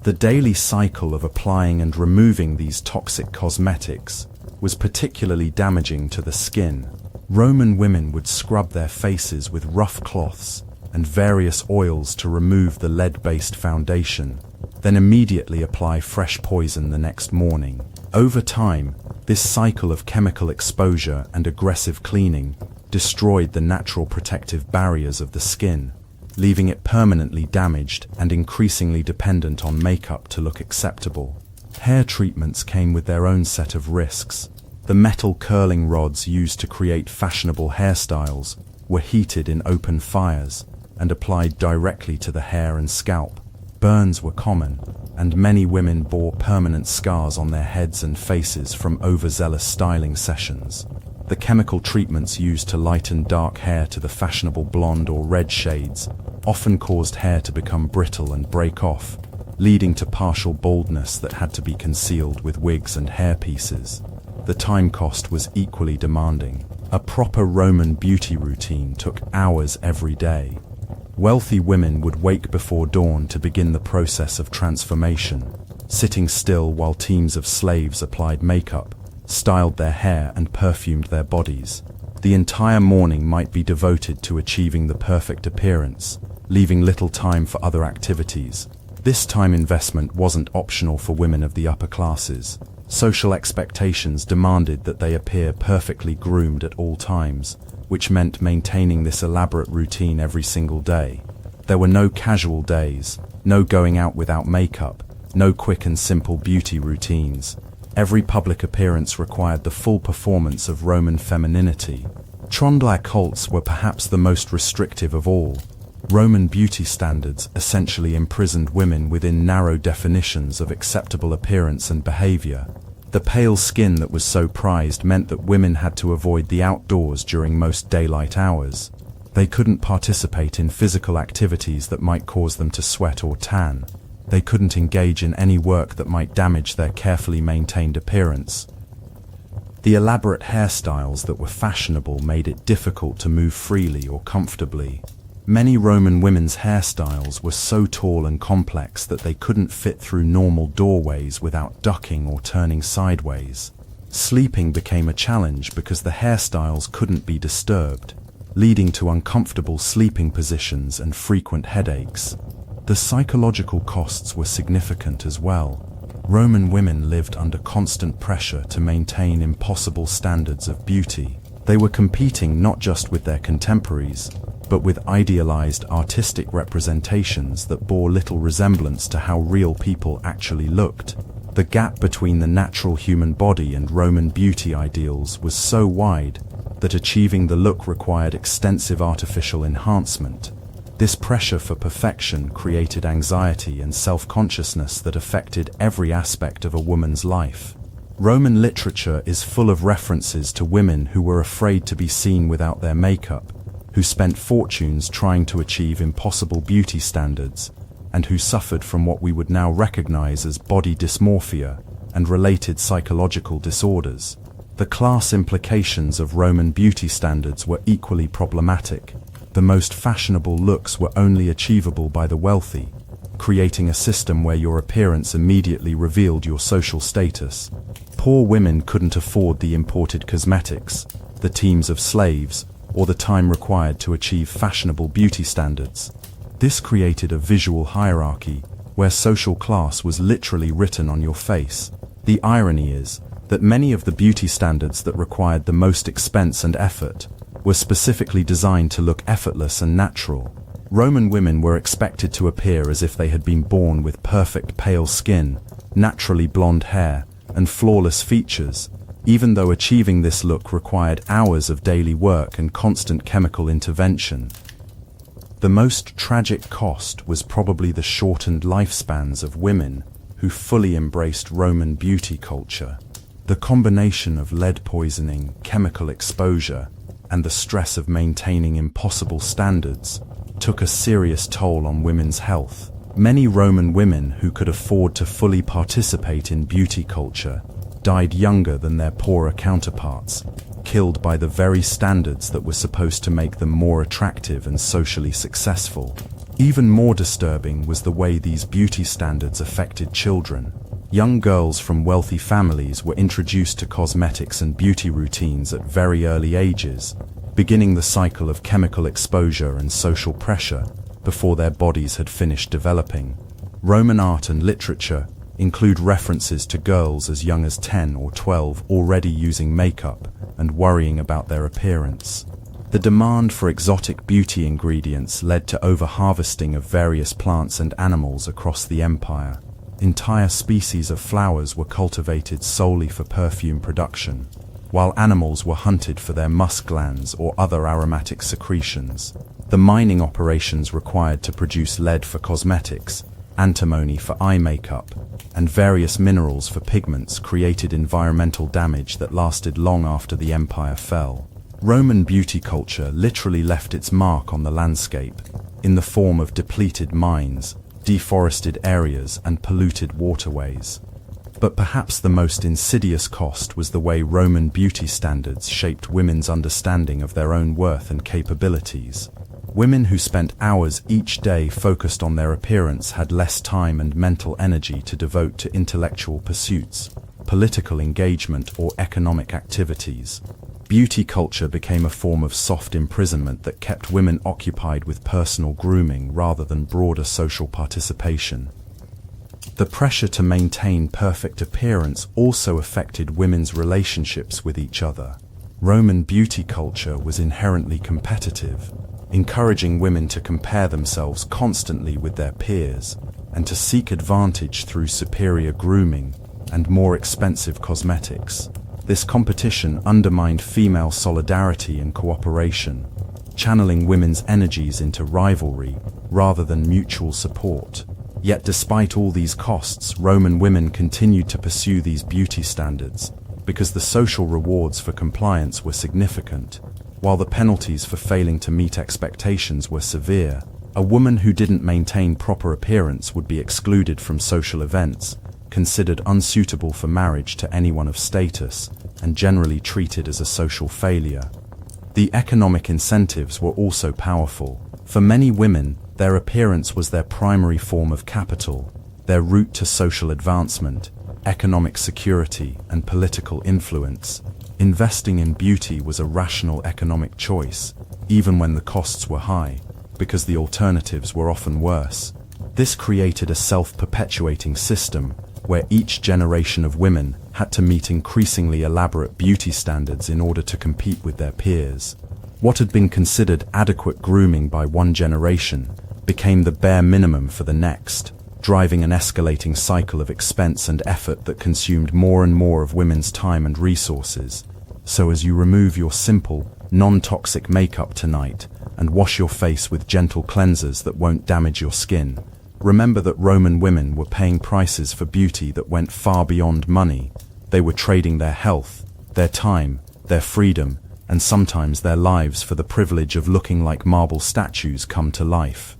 The daily cycle of applying and removing these toxic cosmetics was particularly damaging to the skin. Roman women would scrub their faces with rough cloths and various oils to remove the lead-based foundation, then immediately apply fresh poison the next morning. Over time, this cycle of chemical exposure and aggressive cleaning destroyed the natural protective barriers of the skin, leaving it permanently damaged and increasingly dependent on makeup to look acceptable. Hair treatments came with their own set of risks. The metal curling rods used to create fashionable hairstyles were heated in open fires and applied directly to the hair and scalp. Burns were common, and many women bore permanent scars on their heads and faces from overzealous styling sessions. The chemical treatments used to lighten dark hair to the fashionable blonde or red shades often caused hair to become brittle and break off, leading to partial baldness that had to be concealed with wigs and hairpieces. The time cost was equally demanding. A proper Roman beauty routine took hours every day. Wealthy women would wake before dawn to begin the process of transformation, sitting still while teams of slaves applied makeup, styled their hair and perfumed their bodies. The entire morning might be devoted to achieving the perfect appearance, leaving little time for other activities. This time investment wasn't optional for women of the upper classes. Social expectations demanded that they appear perfectly groomed at all times, which meant maintaining this elaborate routine every single day. There were no casual days, no going out without makeup, no quick and simple beauty routines. Every public appearance required the full performance of Roman femininity. Chronicles were perhaps the most restrictive of all. Roman beauty standards essentially imprisoned women within narrow definitions of acceptable appearance and behavior. The pale skin that was so prized meant that women had to avoid the outdoors during most daylight hours. They couldn't participate in physical activities that might cause them to sweat or tan. They couldn't engage in any work that might damage their carefully maintained appearance. The elaborate hairstyles that were fashionable made it difficult to move freely or comfortably. Many Roman women's hairstyles were so tall and complex that they couldn't fit through normal doorways without ducking or turning sideways. Sleeping became a challenge because the hairstyles couldn't be disturbed, leading to uncomfortable sleeping positions and frequent headaches. The psychological costs were significant as well. Roman women lived under constant pressure to maintain impossible standards of beauty. They were competing not just with their contemporaries, but with idealized artistic representations that bore little resemblance to how real people actually looked. The gap between the natural human body and Roman beauty ideals was so wide that achieving the look required extensive artificial enhancement. This pressure for perfection created anxiety and self-consciousness that affected every aspect of a woman's life. Roman literature is full of references to women who were afraid to be seen without their makeup, who spent fortunes trying to achieve impossible beauty standards, and who suffered from what we would now recognize as body dysmorphia and related psychological disorders. The class implications of Roman beauty standards were equally problematic. The most fashionable looks were only achievable by the wealthy, creating a system where your appearance immediately revealed your social status. Poor women couldn't afford the imported cosmetics, the teams of slaves, or the time required to achieve fashionable beauty standards. This created a visual hierarchy where social class was literally written on your face. The irony is that many of the beauty standards that required the most expense and effort were specifically designed to look effortless and natural. Roman women were expected to appear as if they had been born with perfect pale skin, naturally blonde hair, and flawless features, even though achieving this look required hours of daily work and constant chemical intervention. The most tragic cost was probably the shortened lifespans of women who fully embraced Roman beauty culture. The combination of lead poisoning, chemical exposure, and the stress of maintaining impossible standards took a serious toll on women's health. Many Roman women who could afford to fully participate in beauty culture died younger than their poorer counterparts, killed by the very standards that were supposed to make them more attractive and socially successful. Even more disturbing was the way these beauty standards affected children. Young girls from wealthy families were introduced to cosmetics and beauty routines at very early ages, beginning the cycle of chemical exposure and social pressure before their bodies had finished developing. Roman art and literature include references to girls as young as 10 or 12 already using makeup and worrying about their appearance. The demand for exotic beauty ingredients led to over-harvesting of various plants and animals across the empire. Entire species of flowers were cultivated solely for perfume production, while animals were hunted for their musk glands or other aromatic secretions. The mining operations required to produce lead for cosmetics, antimony for eye makeup, and various minerals for pigments created environmental damage that lasted long after the empire fell. Roman beauty culture literally left its mark on the landscape, in the form of depleted mines, deforested areas, and polluted waterways. But perhaps the most insidious cost was the way Roman beauty standards shaped women's understanding of their own worth and capabilities. Women who spent hours each day focused on their appearance had less time and mental energy to devote to intellectual pursuits. political engagement, or economic activities. Beauty culture became a form of soft imprisonment that kept women occupied with personal grooming rather than broader social participation. The pressure to maintain perfect appearance also affected women's relationships with each other. Roman beauty culture was inherently competitive, encouraging women to compare themselves constantly with their peers and to seek advantage through superior grooming and more expensive cosmetics. This competition undermined female solidarity and cooperation, channeling women's energies into rivalry rather than mutual support. Yet despite all these costs, Roman women continued to pursue these beauty standards because the social rewards for compliance were significant, while the penalties for failing to meet expectations were severe. A woman who didn't maintain proper appearance would be excluded from social events, considered unsuitable for marriage to anyone of status, and generally treated as a social failure. The economic incentives were also powerful. For many women, their appearance was their primary form of capital, their route to social advancement, economic security, and political influence. Investing in beauty was a rational economic choice, even when the costs were high, because the alternatives were often worse. This created a self-perpetuating system where each generation of women had to meet increasingly elaborate beauty standards in order to compete with their peers. What had been considered adequate grooming by one generation became the bare minimum for the next, driving an escalating cycle of expense and effort that consumed more and more of women's time and resources. So as you remove your simple, non-toxic makeup tonight and wash your face with gentle cleansers that won't damage your skin, remember that Roman women were paying prices for beauty that went far beyond money. They were trading their health, their time, their freedom, and sometimes their lives for the privilege of looking like marble statues come to life.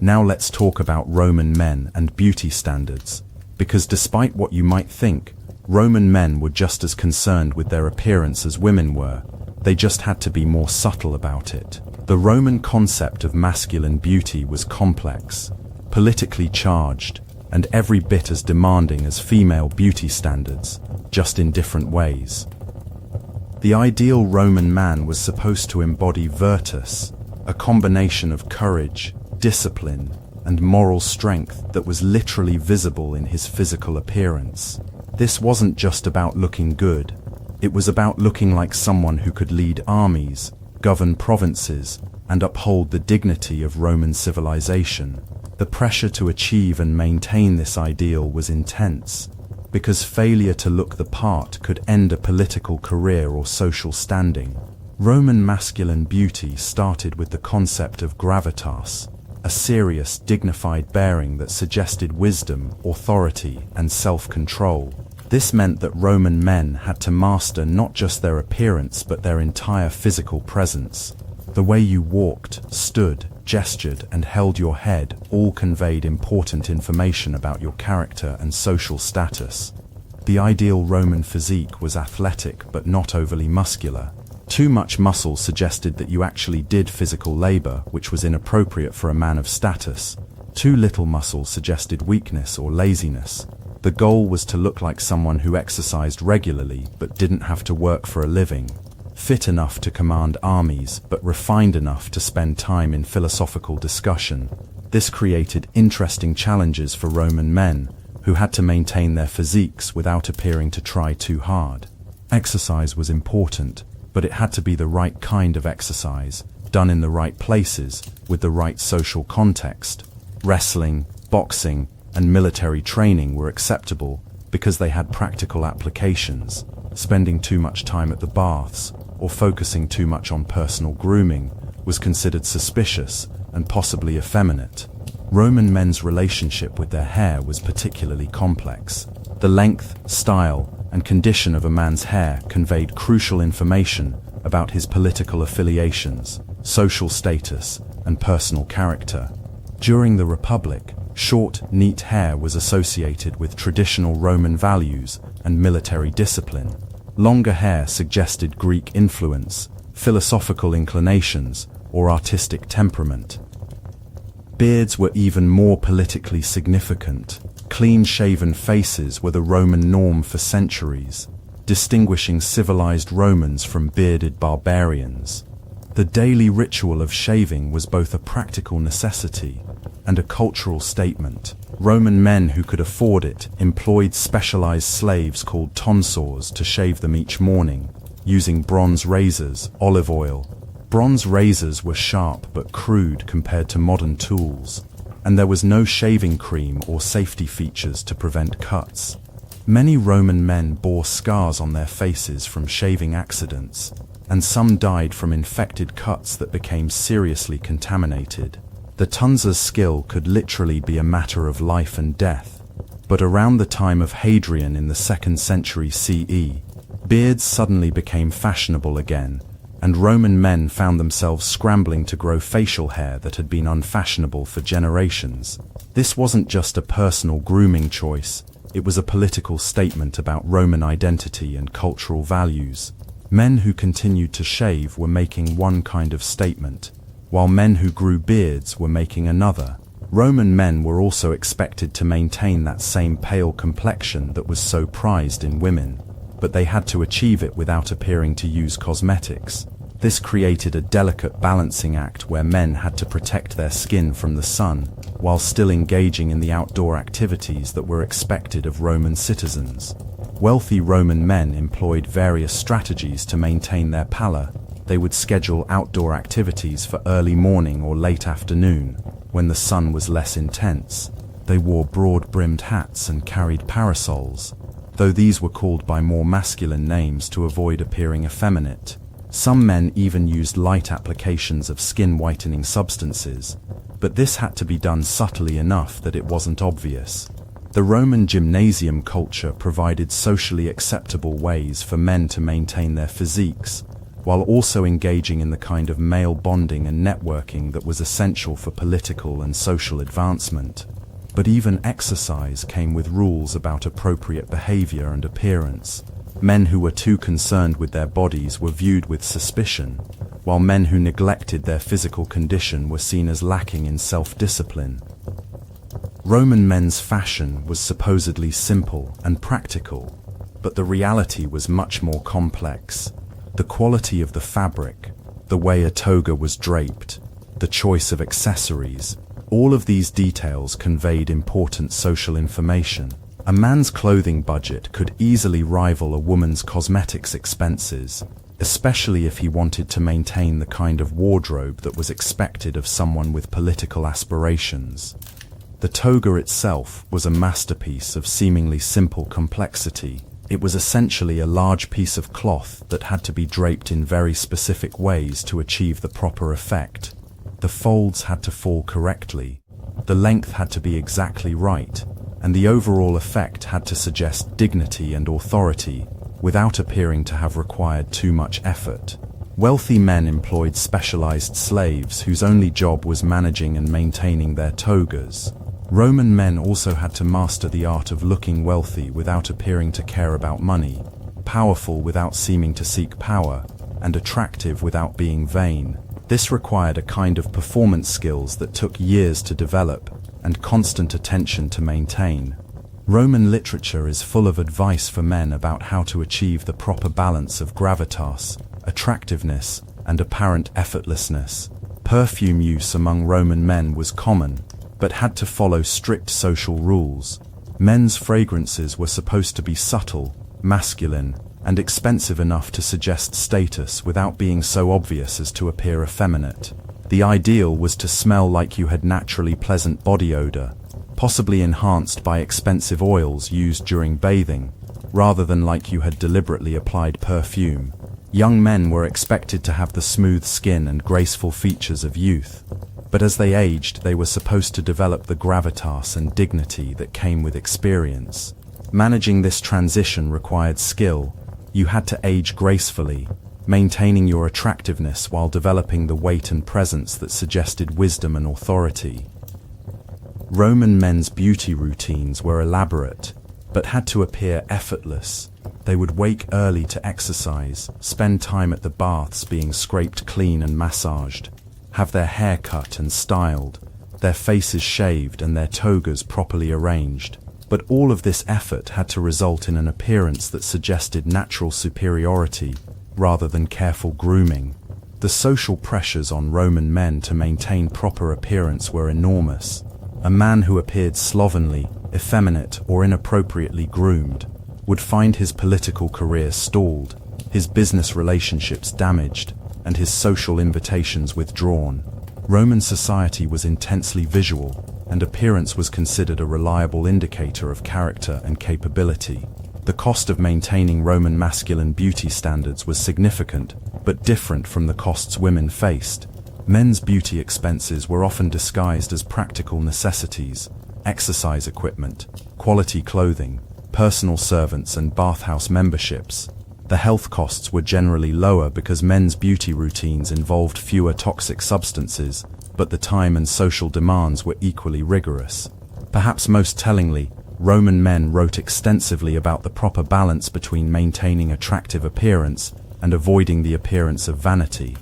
Now let's talk about Roman men and beauty standards, because despite what you might think, Roman men were just as concerned with their appearance as women were. They just had to be more subtle about it. The Roman concept of masculine beauty was complex, politically charged, and every bit as demanding as female beauty standards, just in different ways. The ideal Roman man was supposed to embody virtus, a combination of courage, discipline, and moral strength that was literally visible in his physical appearance. This wasn't just about looking good, it was about looking like someone who could lead armies, govern provinces, and uphold the dignity of Roman civilization. The pressure to achieve and maintain this ideal was intense, because failure to look the part could end a political career or social standing. Roman masculine beauty started with the concept of gravitas, a serious, dignified bearing that suggested wisdom, authority, and self-control. This meant that Roman men had to master not just their appearance but their entire physical presence. The way you walked, stood, gestured, and held your head all conveyed important information about your character and social status. The ideal Roman physique was athletic but not overly muscular. Too much muscle suggested that you actually did physical labor, which was inappropriate for a man of status. Too little muscle suggested weakness or laziness. The goal was to look like someone who exercised regularly but didn't have to work for a living. Fit enough to command armies, but refined enough to spend time in philosophical discussion. This created interesting challenges for Roman men, who had to maintain their physiques without appearing to try too hard. Exercise was important, but it had to be the right kind of exercise, done in the right places, with the right social context. Wrestling, boxing, and military training were acceptable because they had practical applications. Spending too much time at the baths or focusing too much on personal grooming was considered suspicious and possibly effeminate. Roman men's relationship with their hair was particularly complex. The length, style, and condition of a man's hair conveyed crucial information about his political affiliations, social status, and personal character. During the Republic, short, neat hair was associated with traditional Roman values and military discipline. Longer hair suggested Greek influence, philosophical inclinations, or artistic temperament. Beards were even more politically significant. Clean-shaven faces were the Roman norm for centuries, distinguishing civilized Romans from bearded barbarians. The daily ritual of shaving was both a practical necessity and a cultural statement. Roman men who could afford it employed specialized slaves called tonsors to shave them each morning, using bronze razors, olive oil. Bronze razors were sharp but crude compared to modern tools, and there was no shaving cream or safety features to prevent cuts. Many Roman men bore scars on their faces from shaving accidents, and some died from infected cuts that became seriously contaminated. The tonsor's skill could literally be a matter of life and death. But around the time of Hadrian in the 2nd century CE, beards suddenly became fashionable again, and Roman men found themselves scrambling to grow facial hair that had been unfashionable for generations. This wasn't just a personal grooming choice, it was a political statement about Roman identity and cultural values. Men who continued to shave were making one kind of statement, while men who grew beards were making another. Roman men were also expected to maintain that same pale complexion that was so prized in women, but they had to achieve it without appearing to use cosmetics. This created a delicate balancing act where men had to protect their skin from the sun, while still engaging in the outdoor activities that were expected of Roman citizens. Wealthy Roman men employed various strategies to maintain their pallor. They would schedule outdoor activities for early morning or late afternoon, when the sun was less intense. They wore broad-brimmed hats and carried parasols, though these were called by more masculine names to avoid appearing effeminate. Some men even used light applications of skin-whitening substances, but this had to be done subtly enough that it wasn't obvious. The Roman gymnasium culture provided socially acceptable ways for men to maintain their physiques, while also engaging in the kind of male bonding and networking that was essential for political and social advancement. But even exercise came with rules about appropriate behavior and appearance. Men who were too concerned with their bodies were viewed with suspicion, while men who neglected their physical condition were seen as lacking in self-discipline. Roman men's fashion was supposedly simple and practical, but the reality was much more complex. The quality of the fabric, the way a toga was draped, the choice of accessories, all of these details conveyed important social information. A man's clothing budget could easily rival a woman's cosmetics expenses, especially if he wanted to maintain the kind of wardrobe that was expected of someone with political aspirations. The toga itself was a masterpiece of seemingly simple complexity. It was essentially a large piece of cloth that had to be draped in very specific ways to achieve the proper effect. The folds had to fall correctly, the length had to be exactly right, and the overall effect had to suggest dignity and authority, without appearing to have required too much effort. Wealthy men employed specialized slaves whose only job was managing and maintaining their togas. Roman men also had to master the art of looking wealthy without appearing to care about money, powerful without seeming to seek power, and attractive without being vain. This required a kind of performance skills that took years to develop and constant attention to maintain. Roman literature is full of advice for men about how to achieve the proper balance of gravitas, attractiveness, and apparent effortlessness. Perfume use among Roman men was common, but had to follow strict social rules. Men's fragrances were supposed to be subtle, masculine, and expensive enough to suggest status without being so obvious as to appear effeminate. The ideal was to smell like you had naturally pleasant body odor, possibly enhanced by expensive oils used during bathing, rather than like you had deliberately applied perfume. Young men were expected to have the smooth skin and graceful features of youth, but as they aged, they were supposed to develop the gravitas and dignity that came with experience. Managing this transition required skill. You had to age gracefully, maintaining your attractiveness while developing the weight and presence that suggested wisdom and authority. Roman men's beauty routines were elaborate, but had to appear effortless. They would wake early to exercise, spend time at the baths being scraped clean and massaged, have their hair cut and styled, their faces shaved and their togas properly arranged. But all of this effort had to result in an appearance that suggested natural superiority rather than careful grooming. The social pressures on Roman men to maintain proper appearance were enormous. A man who appeared slovenly, effeminate, or inappropriately groomed would find his political career stalled, his business relationships damaged, and his social invitations withdrawn. Roman society was intensely visual, and appearance was considered a reliable indicator of character and capability. The cost of maintaining Roman masculine beauty standards was significant, but different from the costs women faced. Men's beauty expenses were often disguised as practical necessities: exercise equipment, quality clothing, personal servants, and bathhouse memberships. The health costs were generally lower because men's beauty routines involved fewer toxic substances, but the time and social demands were equally rigorous. Perhaps most tellingly, Roman men wrote extensively about the proper balance between maintaining attractive appearance and avoiding the appearance of vanity.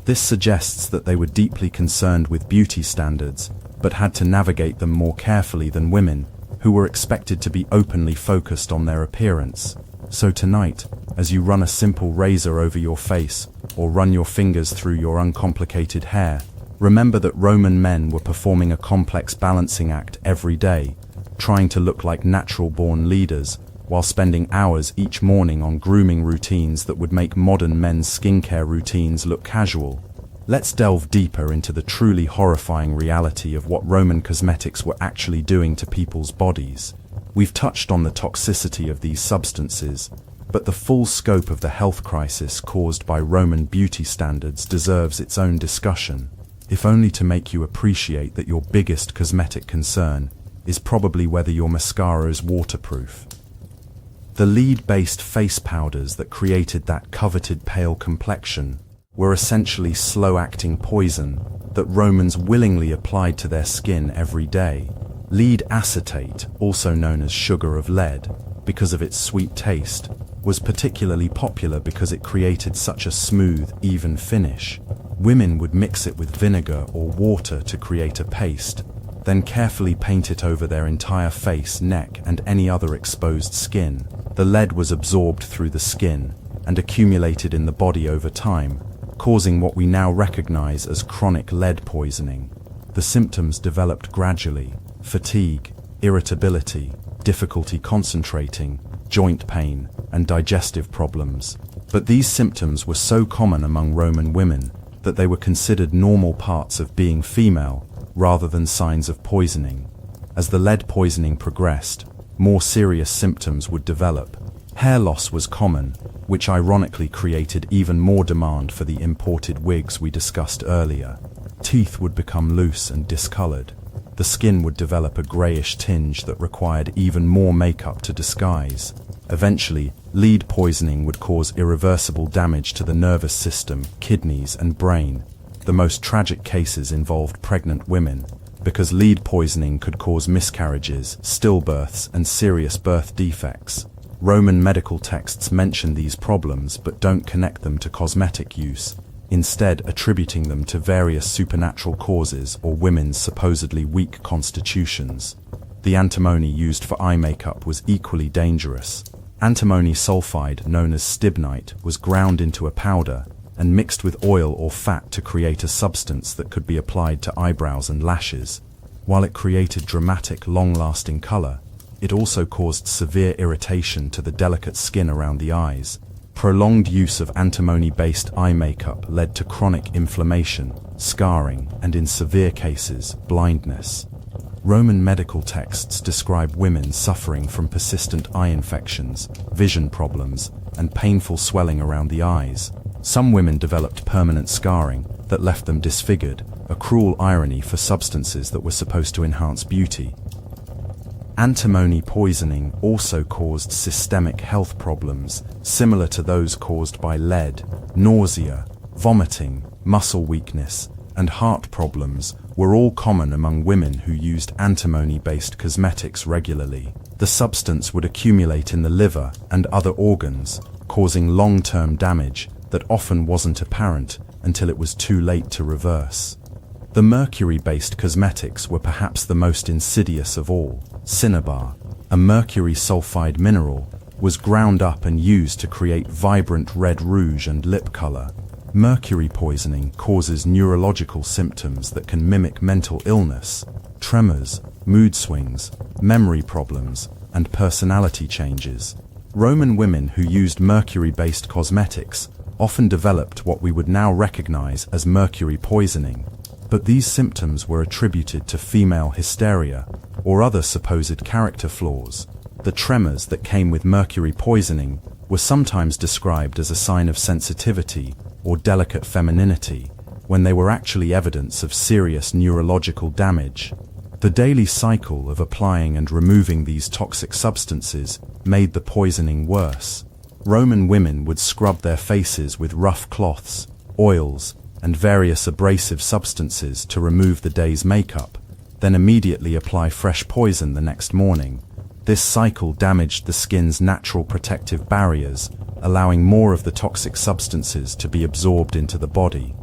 This suggests that they were deeply concerned with beauty standards, but had to navigate them more carefully than women, who were expected to be openly focused on their appearance. So tonight, as you run a simple razor over your face or run your fingers through your uncomplicated hair, remember that Roman men were performing a complex balancing act every day, trying to look like natural-born leaders while spending hours each morning on grooming routines that would make modern men's skincare routines look casual. Let's delve deeper into the truly horrifying reality of what Roman cosmetics were actually doing to people's bodies. We've touched on the toxicity of these substances, but the full scope of the health crisis caused by Roman beauty standards deserves its own discussion, if only to make you appreciate that your biggest cosmetic concern is probably whether your mascara is waterproof. The lead-based face powders that created that coveted pale complexion were essentially slow-acting poison that Romans willingly applied to their skin every day. Lead acetate, also known as sugar of lead, because of its sweet taste, was particularly popular because it created such a smooth, even finish. Women would mix it with vinegar or water to create a paste, then carefully paint it over their entire face, neck, and any other exposed skin. The lead was absorbed through the skin and accumulated in the body over time, causing what we now recognize as chronic lead poisoning. The symptoms developed gradually: fatigue, irritability, difficulty concentrating, joint pain, and digestive problems. But these symptoms were so common among Roman women that they were considered normal parts of being female rather than signs of poisoning. As the lead poisoning progressed, more serious symptoms would develop. Hair loss was common, which ironically created even more demand for the imported wigs we discussed earlier. Teeth would become loose and discolored. The skin would develop a grayish tinge that required even more makeup to disguise. Eventually, lead poisoning would cause irreversible damage to the nervous system, kidneys, and brain. The most tragic cases involved pregnant women, because lead poisoning could cause miscarriages, stillbirths, and serious birth defects. Roman medical texts mention these problems but don't connect them to cosmetic use, instead attributing them to various supernatural causes or women's supposedly weak constitutions. The antimony used for eye makeup was equally dangerous. Antimony sulfide, known as stibnite, was ground into a powder and mixed with oil or fat to create a substance that could be applied to eyebrows and lashes. While it created dramatic, long-lasting color, it also caused severe irritation to the delicate skin around the eyes. Prolonged use of antimony-based eye makeup led to chronic inflammation, scarring, and in severe cases, blindness. Roman medical texts describe women suffering from persistent eye infections, vision problems, and painful swelling around the eyes. Some women developed permanent scarring that left them disfigured, a cruel irony for substances that were supposed to enhance beauty. Antimony poisoning also caused systemic health problems, similar to those caused by lead. Nausea, vomiting, muscle weakness, and heart problems were all common among women who used antimony-based cosmetics regularly. The substance would accumulate in the liver and other organs, causing long-term damage that often wasn't apparent until it was too late to reverse. The mercury-based cosmetics were perhaps the most insidious of all. Cinnabar, a mercury sulfide mineral, was ground up and used to create vibrant red rouge and lip color. Mercury poisoning causes neurological symptoms that can mimic mental illness, tremors, mood swings, memory problems, and personality changes. Roman women who used mercury-based cosmetics often developed what we would now recognize as mercury poisoning, but these symptoms were attributed to female hysteria or other supposed character flaws. The tremors that came with mercury poisoning were sometimes described as a sign of sensitivity or delicate femininity, when they were actually evidence of serious neurological damage. The daily cycle of applying and removing these toxic substances made the poisoning worse. Roman women would scrub their faces with rough cloths, oils, and various abrasive substances to remove the day's makeup, then immediately apply fresh poison the next morning. This cycle damaged the skin's natural protective barriers, allowing more of the toxic substances to be absorbed into the body.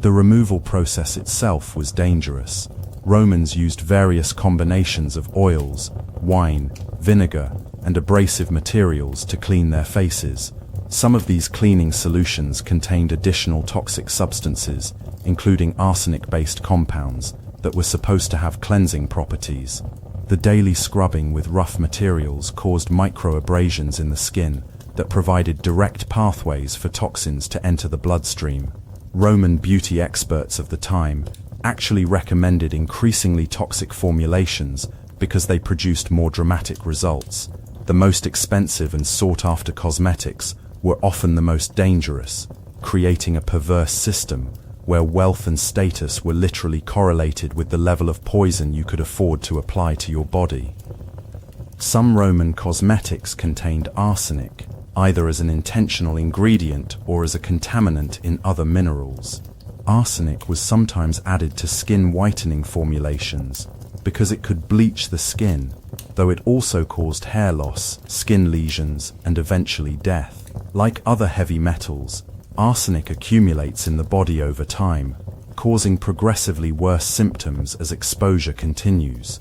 The removal process itself was dangerous. Romans used various combinations of oils, wine, vinegar, and abrasive materials to clean their faces. Some of these cleaning solutions contained additional toxic substances, including arsenic-based compounds, that were supposed to have cleansing properties. The daily scrubbing with rough materials caused microabrasions in the skin that provided direct pathways for toxins to enter the bloodstream. Roman beauty experts of the time actually recommended increasingly toxic formulations because they produced more dramatic results. The most expensive and sought-after cosmetics were often the most dangerous, creating a perverse system where wealth and status were literally correlated with the level of poison you could afford to apply to your body. Some Roman cosmetics contained arsenic, either as an intentional ingredient or as a contaminant in other minerals. Arsenic was sometimes added to skin whitening formulations because it could bleach the skin, though it also caused hair loss, skin lesions, and eventually death. Like other heavy metals, arsenic accumulates in the body over time, causing progressively worse symptoms as exposure continues.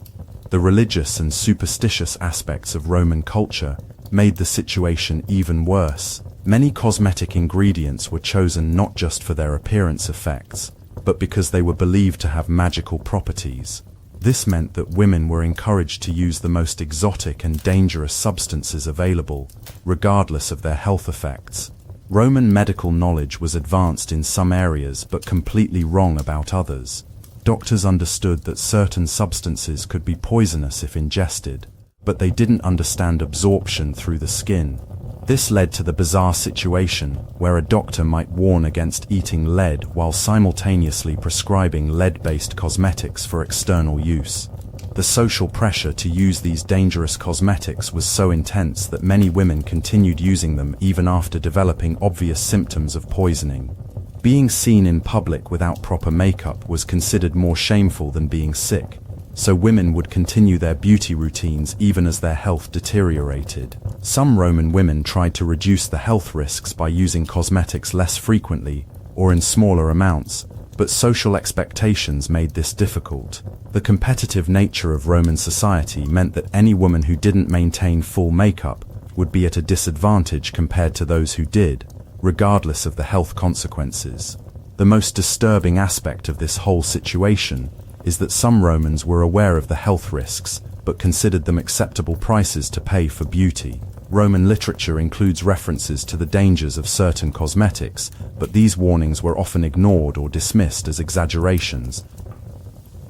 The religious and superstitious aspects of Roman culture made the situation even worse. Many cosmetic ingredients were chosen not just for their appearance effects, but because they were believed to have magical properties. This meant that women were encouraged to use the most exotic and dangerous substances available, regardless of their health effects. Roman medical knowledge was advanced in some areas but completely wrong about others. Doctors understood that certain substances could be poisonous if ingested, but they didn't understand absorption through the skin. This led to the bizarre situation where a doctor might warn against eating lead while simultaneously prescribing lead-based cosmetics for external use. The social pressure to use these dangerous cosmetics was so intense that many women continued using them even after developing obvious symptoms of poisoning. Being seen in public without proper makeup was considered more shameful than being sick, so women would continue their beauty routines even as their health deteriorated. Some Roman women tried to reduce the health risks by using cosmetics less frequently or in smaller amounts, but social expectations made this difficult. The competitive nature of Roman society meant that any woman who didn't maintain full makeup would be at a disadvantage compared to those who did, regardless of the health consequences. The most disturbing aspect of this whole situation is that some Romans were aware of the health risks, but considered them acceptable prices to pay for beauty. Roman literature includes references to the dangers of certain cosmetics, but these warnings were often ignored or dismissed as exaggerations.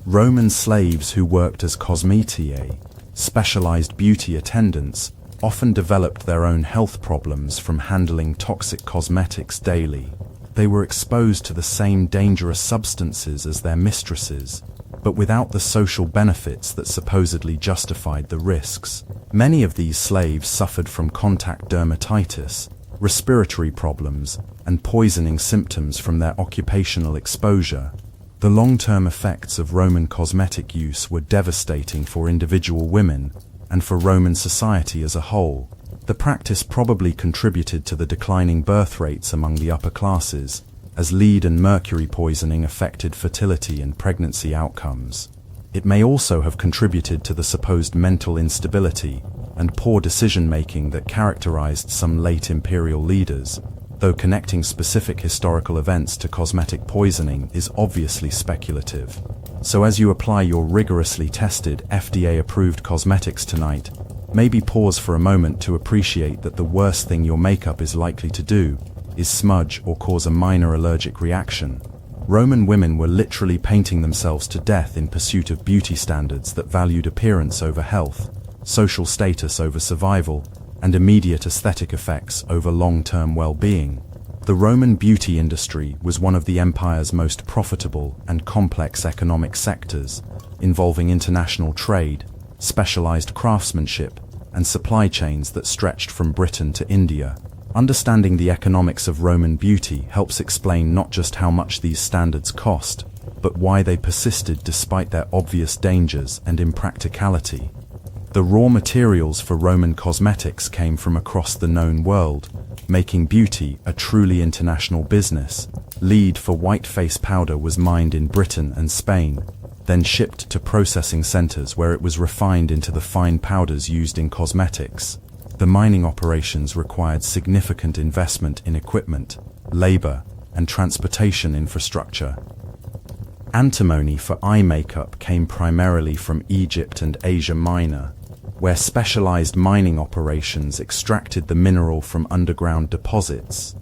Roman slaves who worked as cosmetiae, specialized beauty attendants, often developed their own health problems from handling toxic cosmetics daily. They were exposed to the same dangerous substances as their mistresses, but without the social benefits that supposedly justified the risks. Many of these slaves suffered from contact dermatitis, respiratory problems, and poisoning symptoms from their occupational exposure. The long-term effects of Roman cosmetic use were devastating for individual women and for Roman society as a whole. The practice probably contributed to the declining birth rates among the upper classes, as lead and mercury poisoning affected fertility and pregnancy outcomes. It may also have contributed to the supposed mental instability and poor decision-making that characterized some late imperial leaders, though connecting specific historical events to cosmetic poisoning is obviously speculative. So as you apply your rigorously tested, FDA-approved cosmetics tonight, maybe pause for a moment to appreciate that the worst thing your makeup is likely to do is smudge or cause a minor allergic reaction. Roman women were literally painting themselves to death in pursuit of beauty standards that valued appearance over health, social status over survival, and immediate aesthetic effects over long-term well-being. The Roman beauty industry was one of the empire's most profitable and complex economic sectors, involving international trade, specialized craftsmanship, and supply chains that stretched from Britain to India. Understanding the economics of Roman beauty helps explain not just how much these standards cost, but why they persisted despite their obvious dangers and impracticality. The raw materials for Roman cosmetics came from across the known world, making beauty a truly international business. Lead for white face powder was mined in Britain and Spain, then shipped to processing centers where it was refined into the fine powders used in cosmetics. The mining operations required significant investment in equipment, labor, and transportation infrastructure. Antimony for eye makeup came primarily from Egypt and Asia Minor, where specialized mining operations extracted the mineral from underground deposits.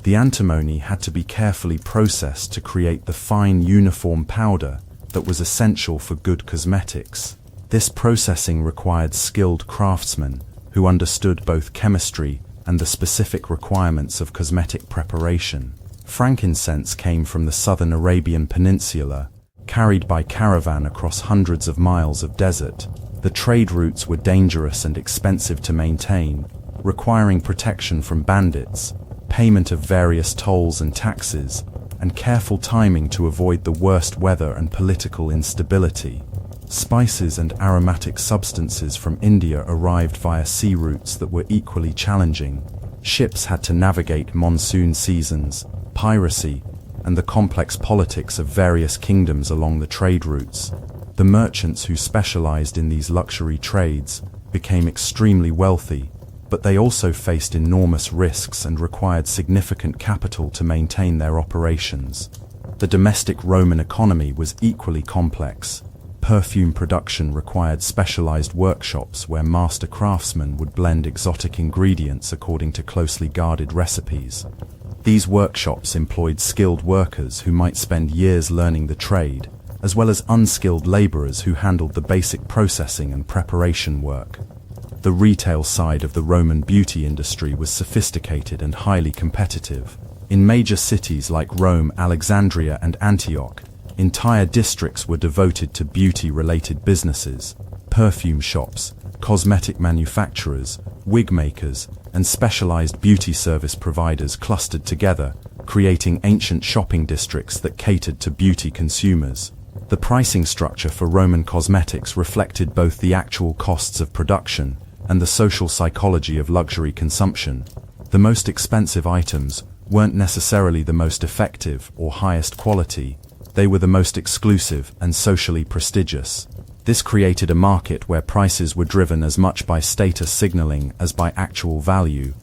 The antimony had to be carefully processed to create the fine uniform powder that was essential for good cosmetics. This processing required skilled craftsmen who understood both chemistry and the specific requirements of cosmetic preparation. Frankincense came from the southern Arabian Peninsula, carried by caravan across hundreds of miles of desert. The trade routes were dangerous and expensive to maintain, requiring protection from bandits, payment of various tolls and taxes, and careful timing to avoid the worst weather and political instability. Spices and aromatic substances from India arrived via sea routes that were equally challenging. Ships had to navigate monsoon seasons, piracy, and the complex politics of various kingdoms along the trade routes. The merchants who specialized in these luxury trades became extremely wealthy, but they also faced enormous risks and required significant capital to maintain their operations. The domestic Roman economy was equally complex. Perfume production required specialized workshops where master craftsmen would blend exotic ingredients according to closely guarded recipes. These workshops employed skilled workers who might spend years learning the trade, as well as unskilled laborers who handled the basic processing and preparation work. The retail side of the Roman beauty industry was sophisticated and highly competitive. In major cities like Rome, Alexandria, and Antioch, entire districts were devoted to beauty-related businesses. Perfume shops, cosmetic manufacturers, wig makers, and specialized beauty service providers clustered together, creating ancient shopping districts that catered to beauty consumers. The pricing structure for Roman cosmetics reflected both the actual costs of production and the social psychology of luxury consumption. The most expensive items weren't necessarily the most effective or highest quality. They were the most exclusive and socially prestigious. This created a market where prices were driven as much by status signaling as by actual value.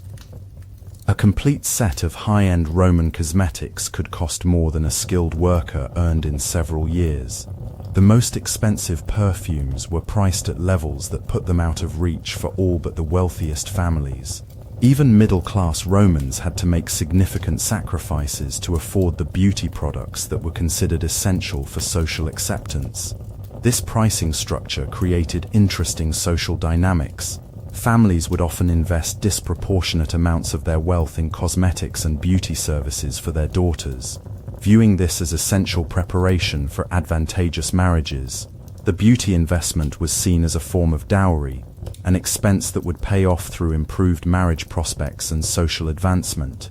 A complete set of high-end Roman cosmetics could cost more than a skilled worker earned in several years. The most expensive perfumes were priced at levels that put them out of reach for all but the wealthiest families. Even middle-class Romans had to make significant sacrifices to afford the beauty products that were considered essential for social acceptance. This pricing structure created interesting social dynamics. Families would often invest disproportionate amounts of their wealth in cosmetics and beauty services for their daughters, viewing this as essential preparation for advantageous marriages. The beauty investment was seen as a form of dowry, an expense that would pay off through improved marriage prospects and social advancement.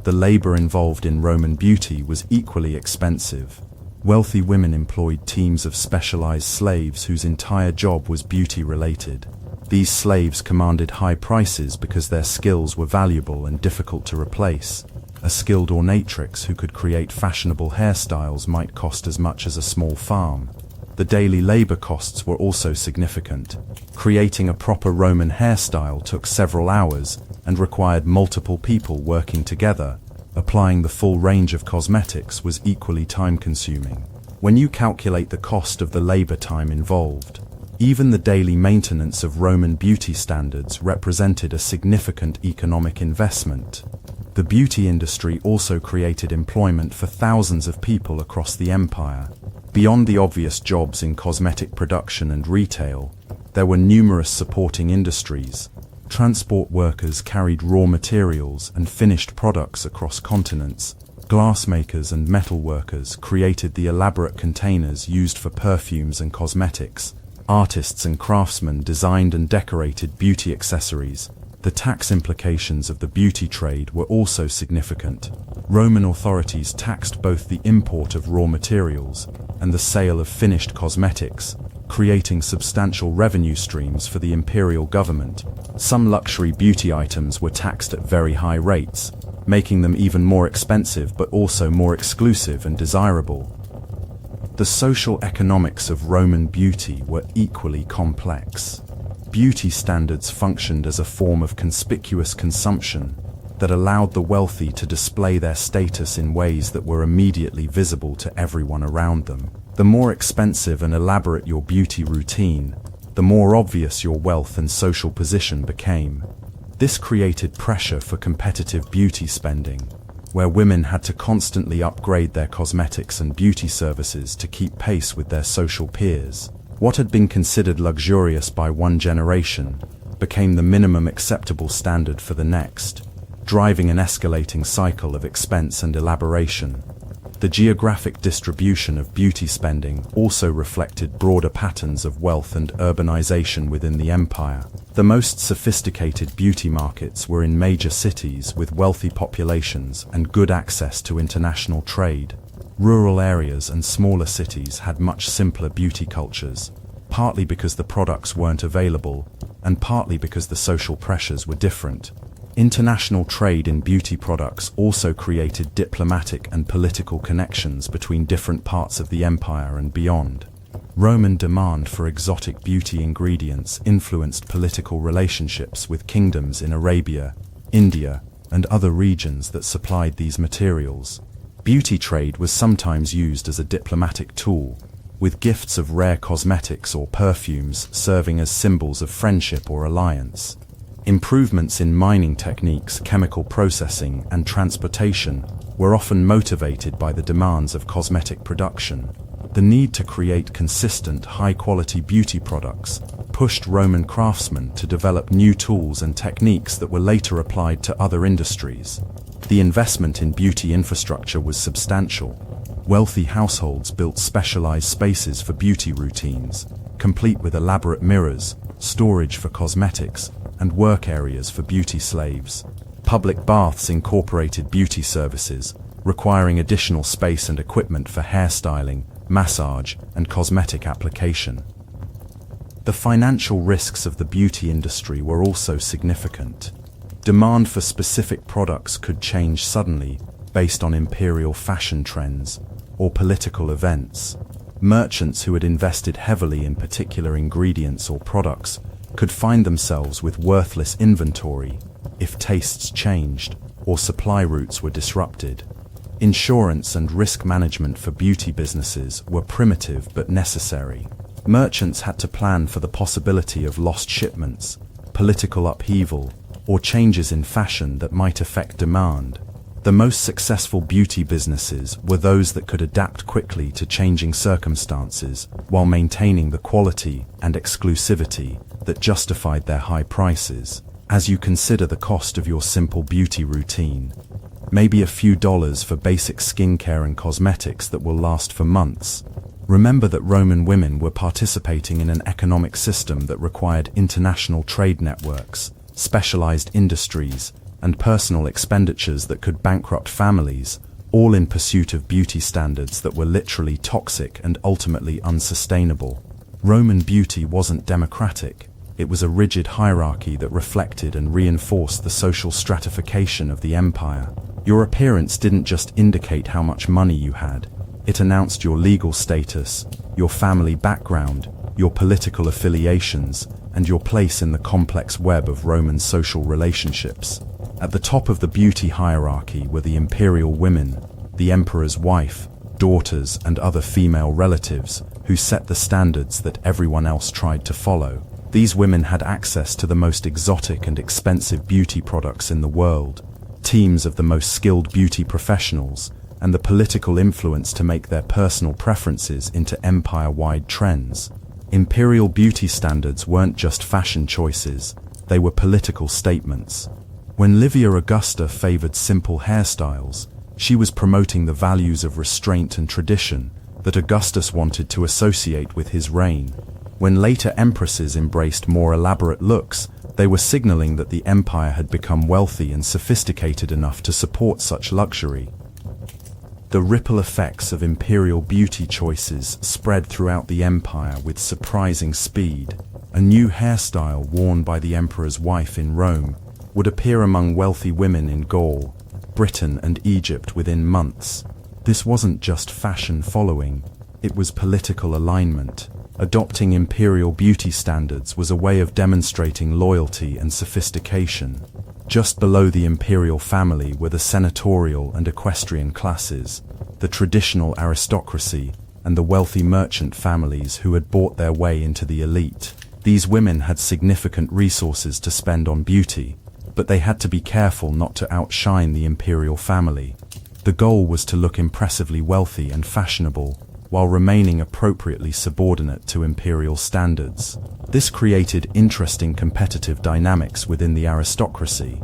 The labor involved in Roman beauty was equally expensive. Wealthy women employed teams of specialized slaves whose entire job was beauty-related. These slaves commanded high prices because their skills were valuable and difficult to replace. A skilled ornatrix who could create fashionable hairstyles might cost as much as a small farm. The daily labor costs were also significant. Creating a proper Roman hairstyle took several hours and required multiple people working together. Applying the full range of cosmetics was equally time-consuming. When you calculate the cost of the labor time involved, even the daily maintenance of Roman beauty standards represented a significant economic investment. The beauty industry also created employment for thousands of people across the empire. Beyond the obvious jobs in cosmetic production and retail, there were numerous supporting industries. Transport workers carried raw materials and finished products across continents. Glassmakers and metal workers created the elaborate containers used for perfumes and cosmetics. Artists and craftsmen designed and decorated beauty accessories. The tax implications of the beauty trade were also significant. Roman authorities taxed both the import of raw materials and the sale of finished cosmetics, creating substantial revenue streams for the imperial government. Some luxury beauty items were taxed at very high rates, making them even more expensive but also more exclusive and desirable. The social economics of Roman beauty were equally complex. Beauty standards functioned as a form of conspicuous consumption that allowed the wealthy to display their status in ways that were immediately visible to everyone around them. The more expensive and elaborate your beauty routine, the more obvious your wealth and social position became. This created pressure for competitive beauty spending, where women had to constantly upgrade their cosmetics and beauty services to keep pace with their social peers. What had been considered luxurious by one generation became the minimum acceptable standard for the next, driving an escalating cycle of expense and elaboration. The geographic distribution of beauty spending also reflected broader patterns of wealth and urbanization within the empire. The most sophisticated beauty markets were in major cities with wealthy populations and good access to international trade. Rural areas and smaller cities had much simpler beauty cultures, partly because the products weren't available, and partly because the social pressures were different. International trade in beauty products also created diplomatic and political connections between different parts of the empire and beyond. Roman demand for exotic beauty ingredients influenced political relationships with kingdoms in Arabia, India, and other regions that supplied these materials. Beauty trade was sometimes used as a diplomatic tool, with gifts of rare cosmetics or perfumes serving as symbols of friendship or alliance. Improvements in mining techniques, chemical processing, and transportation were often motivated by the demands of cosmetic production. The need to create consistent, high-quality beauty products pushed Roman craftsmen to develop new tools and techniques that were later applied to other industries. The investment in beauty infrastructure was substantial. Wealthy households built specialized spaces for beauty routines, complete with elaborate mirrors, storage for cosmetics, and work areas for beauty slaves. Public baths incorporated beauty services, requiring additional space and equipment for hairstyling, massage, and cosmetic application. The financial risks of the beauty industry were also significant. Demand for specific products could change suddenly based on imperial fashion trends or political events. Merchants who had invested heavily in particular ingredients or products could find themselves with worthless inventory if tastes changed or supply routes were disrupted. Insurance and risk management for beauty businesses were primitive but necessary. Merchants had to plan for the possibility of lost shipments, political upheaval, or changes in fashion that might affect demand. The most successful beauty businesses were those that could adapt quickly to changing circumstances while maintaining the quality and exclusivity that justified their high prices. As you consider the cost of your simple beauty routine, maybe a few dollars for basic skincare and cosmetics that will last for months, remember that Roman women were participating in an economic system that required international trade networks, specialized industries, and personal expenditures that could bankrupt families, all in pursuit of beauty standards that were literally toxic and ultimately unsustainable. Roman beauty wasn't democratic. It was a rigid hierarchy that reflected and reinforced the social stratification of the empire. Your appearance didn't just indicate how much money you had, It announced your legal status, your family background, your political affiliations, and your place in the complex web of Roman social relationships. At the top of the beauty hierarchy were the imperial women, the emperor's wife, daughters, and other female relatives, who set the standards that everyone else tried to follow. These women had access to the most exotic and expensive beauty products in the world, teams of the most skilled beauty professionals, and the political influence to make their personal preferences into empire-wide trends. Imperial beauty standards weren't just fashion choices, they were political statements. When Livia Augusta favored simple hairstyles, she was promoting the values of restraint and tradition that Augustus wanted to associate with his reign. When later empresses embraced more elaborate looks, they were signaling that the empire had become wealthy and sophisticated enough to support such luxury. The ripple effects of imperial beauty choices spread throughout the empire with surprising speed. A new hairstyle worn by the emperor's wife in Rome would appear among wealthy women in Gaul, Britain, and Egypt within months. This wasn't just fashion following, it was political alignment. Adopting imperial beauty standards was a way of demonstrating loyalty and sophistication. Just below the imperial family were the senatorial and equestrian classes, the traditional aristocracy, and the wealthy merchant families who had bought their way into the elite. These women had significant resources to spend on beauty, but they had to be careful not to outshine the imperial family. The goal was to look impressively wealthy and fashionable, while remaining appropriately subordinate to imperial standards. This created interesting competitive dynamics within the aristocracy.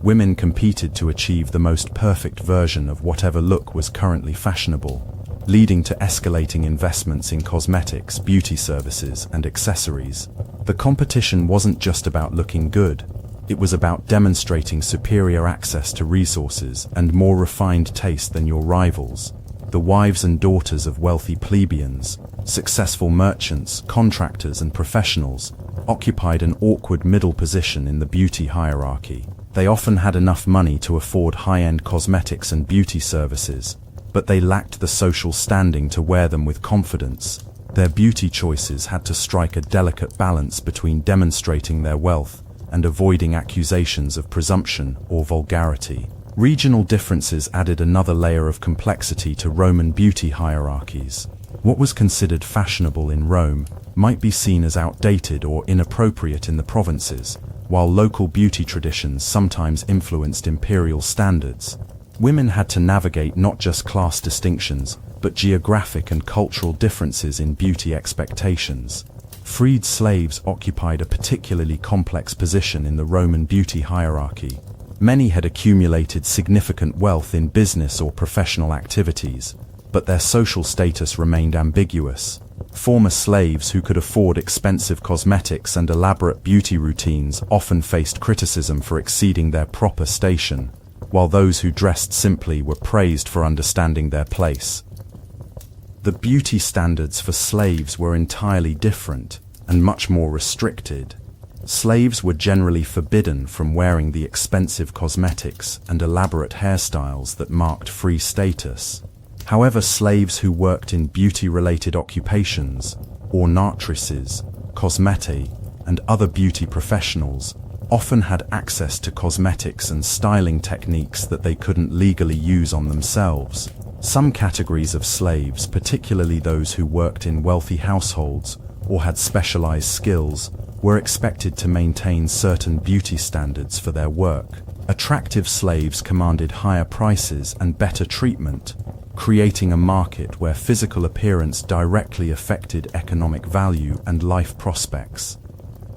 Women competed to achieve the most perfect version of whatever look was currently fashionable, leading to escalating investments in cosmetics, beauty services, and accessories. The competition wasn't just about looking good, it was about demonstrating superior access to resources and more refined taste than your rivals. The wives and daughters of wealthy plebeians, successful merchants, contractors, and professionals occupied an awkward middle position in the beauty hierarchy. They often had enough money to afford high-end cosmetics and beauty services, but they lacked the social standing to wear them with confidence. Their beauty choices had to strike a delicate balance between demonstrating their wealth and avoiding accusations of presumption or vulgarity. Regional differences added another layer of complexity to Roman beauty hierarchies. What was considered fashionable in Rome might be seen as outdated or inappropriate in the provinces, while local beauty traditions sometimes influenced imperial standards. Women had to navigate not just class distinctions, but geographic and cultural differences in beauty expectations. Freed slaves occupied a particularly complex position in the Roman beauty hierarchy. Many had accumulated significant wealth in business or professional activities, but their social status remained ambiguous. Former slaves who could afford expensive cosmetics and elaborate beauty routines often faced criticism for exceeding their proper station, while those who dressed simply were praised for understanding their place. The beauty standards for slaves were entirely different and much more restricted. Slaves were generally forbidden from wearing the expensive cosmetics and elaborate hairstyles that marked free status. However, slaves who worked in beauty-related occupations, ornatrices, cosmetae, and other beauty professionals, often had access to cosmetics and styling techniques that they couldn't legally use on themselves. Some categories of slaves, particularly those who worked in wealthy households or had specialized skills, were expected to maintain certain beauty standards for their work. Attractive slaves commanded higher prices and better treatment, creating a market where physical appearance directly affected economic value and life prospects.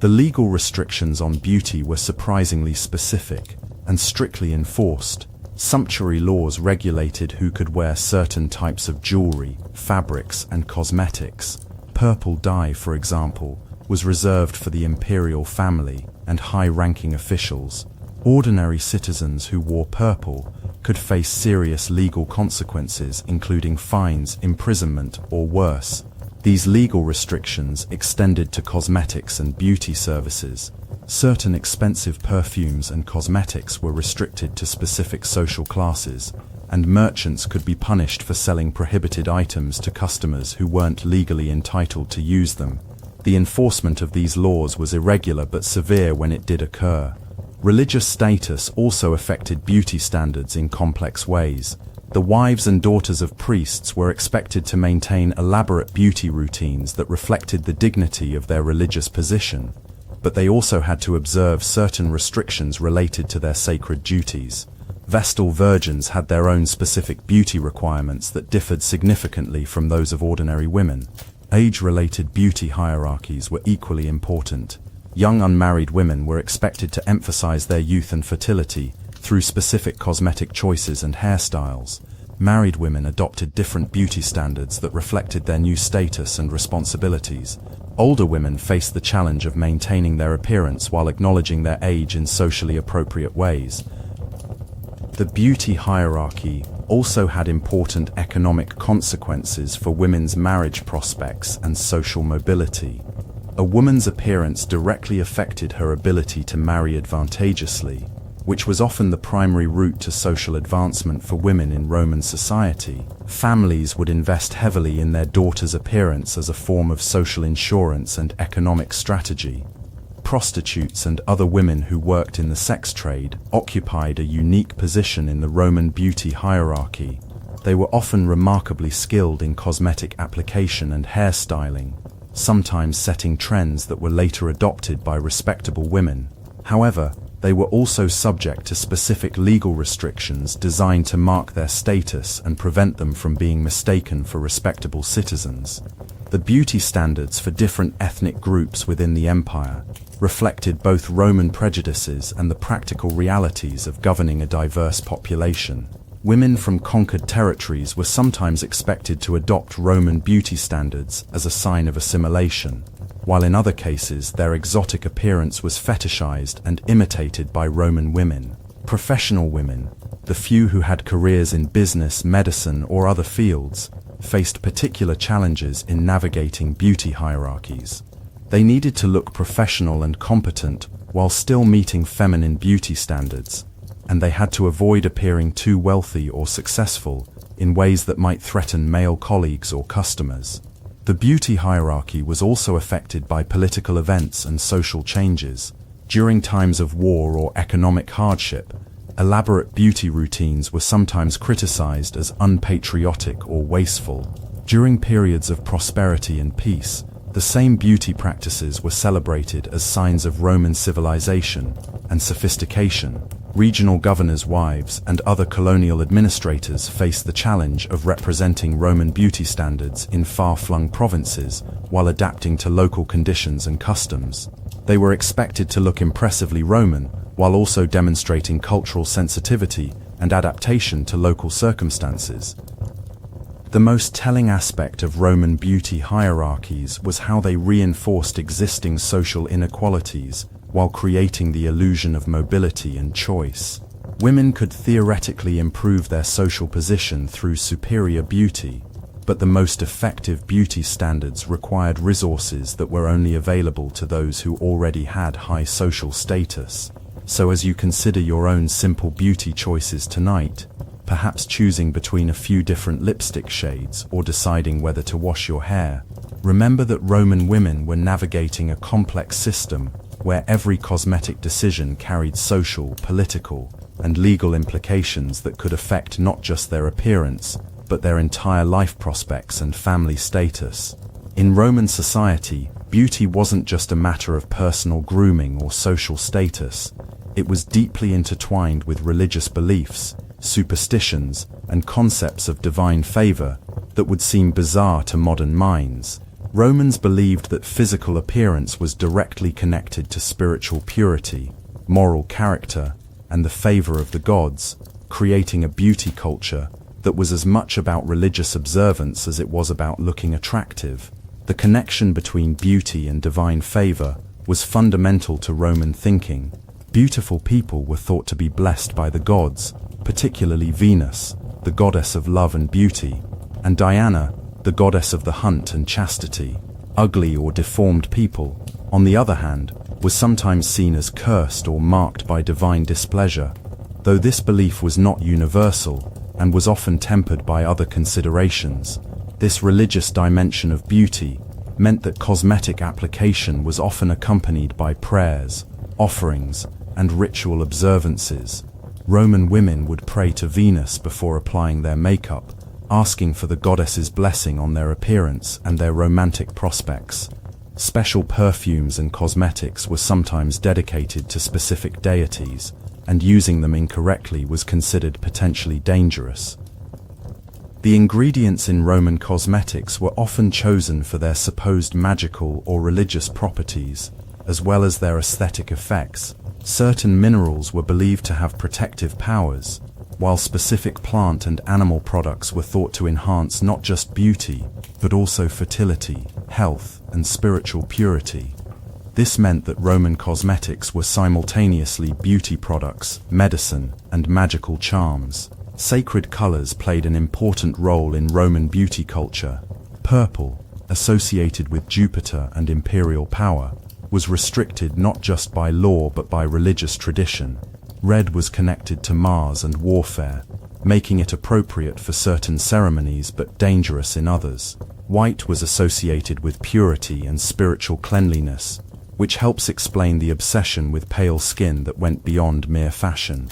The legal restrictions on beauty were surprisingly specific and strictly enforced. Sumptuary laws regulated who could wear certain types of jewelry, fabrics, and cosmetics. Purple dye, for example, was reserved for the imperial family and high-ranking officials. Ordinary citizens who wore purple could face serious legal consequences, including fines, imprisonment, or worse. These legal restrictions extended to cosmetics and beauty services. Certain expensive perfumes and cosmetics were restricted to specific social classes, and merchants could be punished for selling prohibited items to customers who weren't legally entitled to use them. The enforcement of these laws was irregular but severe when it did occur. Religious status also affected beauty standards in complex ways. The wives and daughters of priests were expected to maintain elaborate beauty routines that reflected the dignity of their religious position, but they also had to observe certain restrictions related to their sacred duties. Vestal virgins had their own specific beauty requirements that differed significantly from those of ordinary women. Age-related beauty hierarchies were equally important. Young unmarried women were expected to emphasize their youth and fertility through specific cosmetic choices and hairstyles. Married women adopted different beauty standards that reflected their new status and responsibilities. Older women faced the challenge of maintaining their appearance while acknowledging their age in socially appropriate ways. The beauty hierarchy also had important economic consequences for women's marriage prospects and social mobility. A woman's appearance directly affected her ability to marry advantageously, which was often the primary route to social advancement for women in Roman society. Families would invest heavily in their daughter's appearance as a form of social insurance and economic strategy. Prostitutes and other women who worked in the sex trade occupied a unique position in the Roman beauty hierarchy. They were often remarkably skilled in cosmetic application and hairstyling, sometimes setting trends that were later adopted by respectable women. However, they were also subject to specific legal restrictions designed to mark their status and prevent them from being mistaken for respectable citizens. The beauty standards for different ethnic groups within the empire reflected both Roman prejudices and the practical realities of governing a diverse population. Women from conquered territories were sometimes expected to adopt Roman beauty standards as a sign of assimilation, while in other cases their exotic appearance was fetishized and imitated by Roman women. Professional women, the few who had careers in business, medicine, or other fields, faced particular challenges in navigating beauty hierarchies. They needed to look professional and competent while still meeting feminine beauty standards, and they had to avoid appearing too wealthy or successful in ways that might threaten male colleagues or customers. The beauty hierarchy was also affected by political events and social changes. During times of war or economic hardship, elaborate beauty routines were sometimes criticized as unpatriotic or wasteful. During periods of prosperity and peace, the same beauty practices were celebrated as signs of Roman civilization and sophistication. Regional governors' wives and other colonial administrators faced the challenge of representing Roman beauty standards in far-flung provinces while adapting to local conditions and customs. They were expected to look impressively Roman while also demonstrating cultural sensitivity and adaptation to local circumstances. The most telling aspect of Roman beauty hierarchies was how they reinforced existing social inequalities while creating the illusion of mobility and choice. Women could theoretically improve their social position through superior beauty, but the most effective beauty standards required resources that were only available to those who already had high social status. So as you consider your own simple beauty choices tonight, perhaps choosing between a few different lipstick shades or deciding whether to wash your hair, remember that Roman women were navigating a complex system where every cosmetic decision carried social, political, and legal implications that could affect not just their appearance, but their entire life prospects and family status. In Roman society, beauty wasn't just a matter of personal grooming or social status. It was deeply intertwined with religious beliefs, superstitions, and concepts of divine favor that would seem bizarre to modern minds. Romans believed that physical appearance was directly connected to spiritual purity, moral character, and the favor of the gods, creating a beauty culture that was as much about religious observance as it was about looking attractive. The connection between beauty and divine favor was fundamental to Roman thinking. Beautiful people were thought to be blessed by the gods, particularly Venus, the goddess of love and beauty, and Diana, the goddess of the hunt and chastity. Ugly or deformed people, on the other hand, were sometimes seen as cursed or marked by divine displeasure. Though this belief was not universal, and was often tempered by other considerations. This religious dimension of beauty meant that cosmetic application was often accompanied by prayers, offerings, and ritual observances. Roman women would pray to Venus before applying their makeup, asking for the goddess's blessing on their appearance and their romantic prospects. Special perfumes and cosmetics were sometimes dedicated to specific deities, and using them incorrectly was considered potentially dangerous. The ingredients in Roman cosmetics were often chosen for their supposed magical or religious properties, as well as their aesthetic effects. Certain minerals were believed to have protective powers, while specific plant and animal products were thought to enhance not just beauty, but also fertility, health, and spiritual purity. This meant that Roman cosmetics were simultaneously beauty products, medicine, and magical charms. Sacred colors played an important role in Roman beauty culture. Purple, associated with Jupiter and imperial power, was restricted not just by law but by religious tradition. Red was connected to Mars and warfare, making it appropriate for certain ceremonies but dangerous in others. White was associated with purity and spiritual cleanliness, which helps explain the obsession with pale skin that went beyond mere fashion.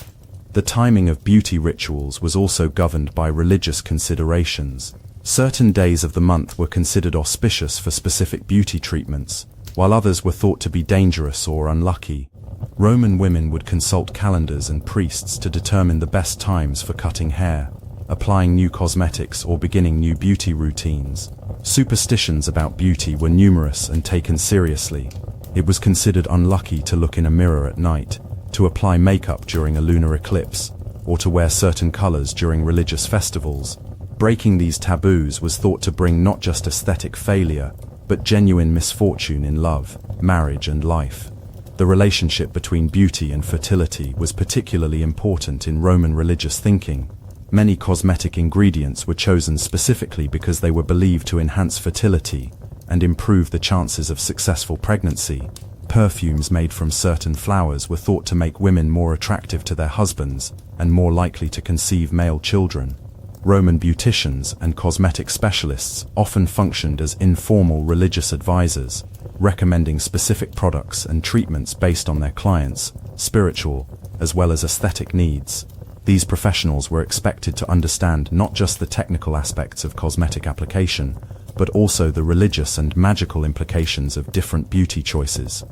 The timing of beauty rituals was also governed by religious considerations. Certain days of the month were considered auspicious for specific beauty treatments, while others were thought to be dangerous or unlucky. Roman women would consult calendars and priests to determine the best times for cutting hair, applying new cosmetics, or beginning new beauty routines. Superstitions about beauty were numerous and taken seriously. It was considered unlucky to look in a mirror at night, to apply makeup during a lunar eclipse, or to wear certain colors during religious festivals. Breaking these taboos was thought to bring not just aesthetic failure, but genuine misfortune in love, marriage, and life. The relationship between beauty and fertility was particularly important in Roman religious thinking. Many cosmetic ingredients were chosen specifically because they were believed to enhance fertility and improve the chances of successful pregnancy. Perfumes made from certain flowers were thought to make women more attractive to their husbands and more likely to conceive male children. Roman beauticians and cosmetic specialists often functioned as informal religious advisors, recommending specific products and treatments based on their clients' spiritual as well as aesthetic needs. These professionals were expected to understand not just the technical aspects of cosmetic application, but also the religious and magical implications of different beauty choices.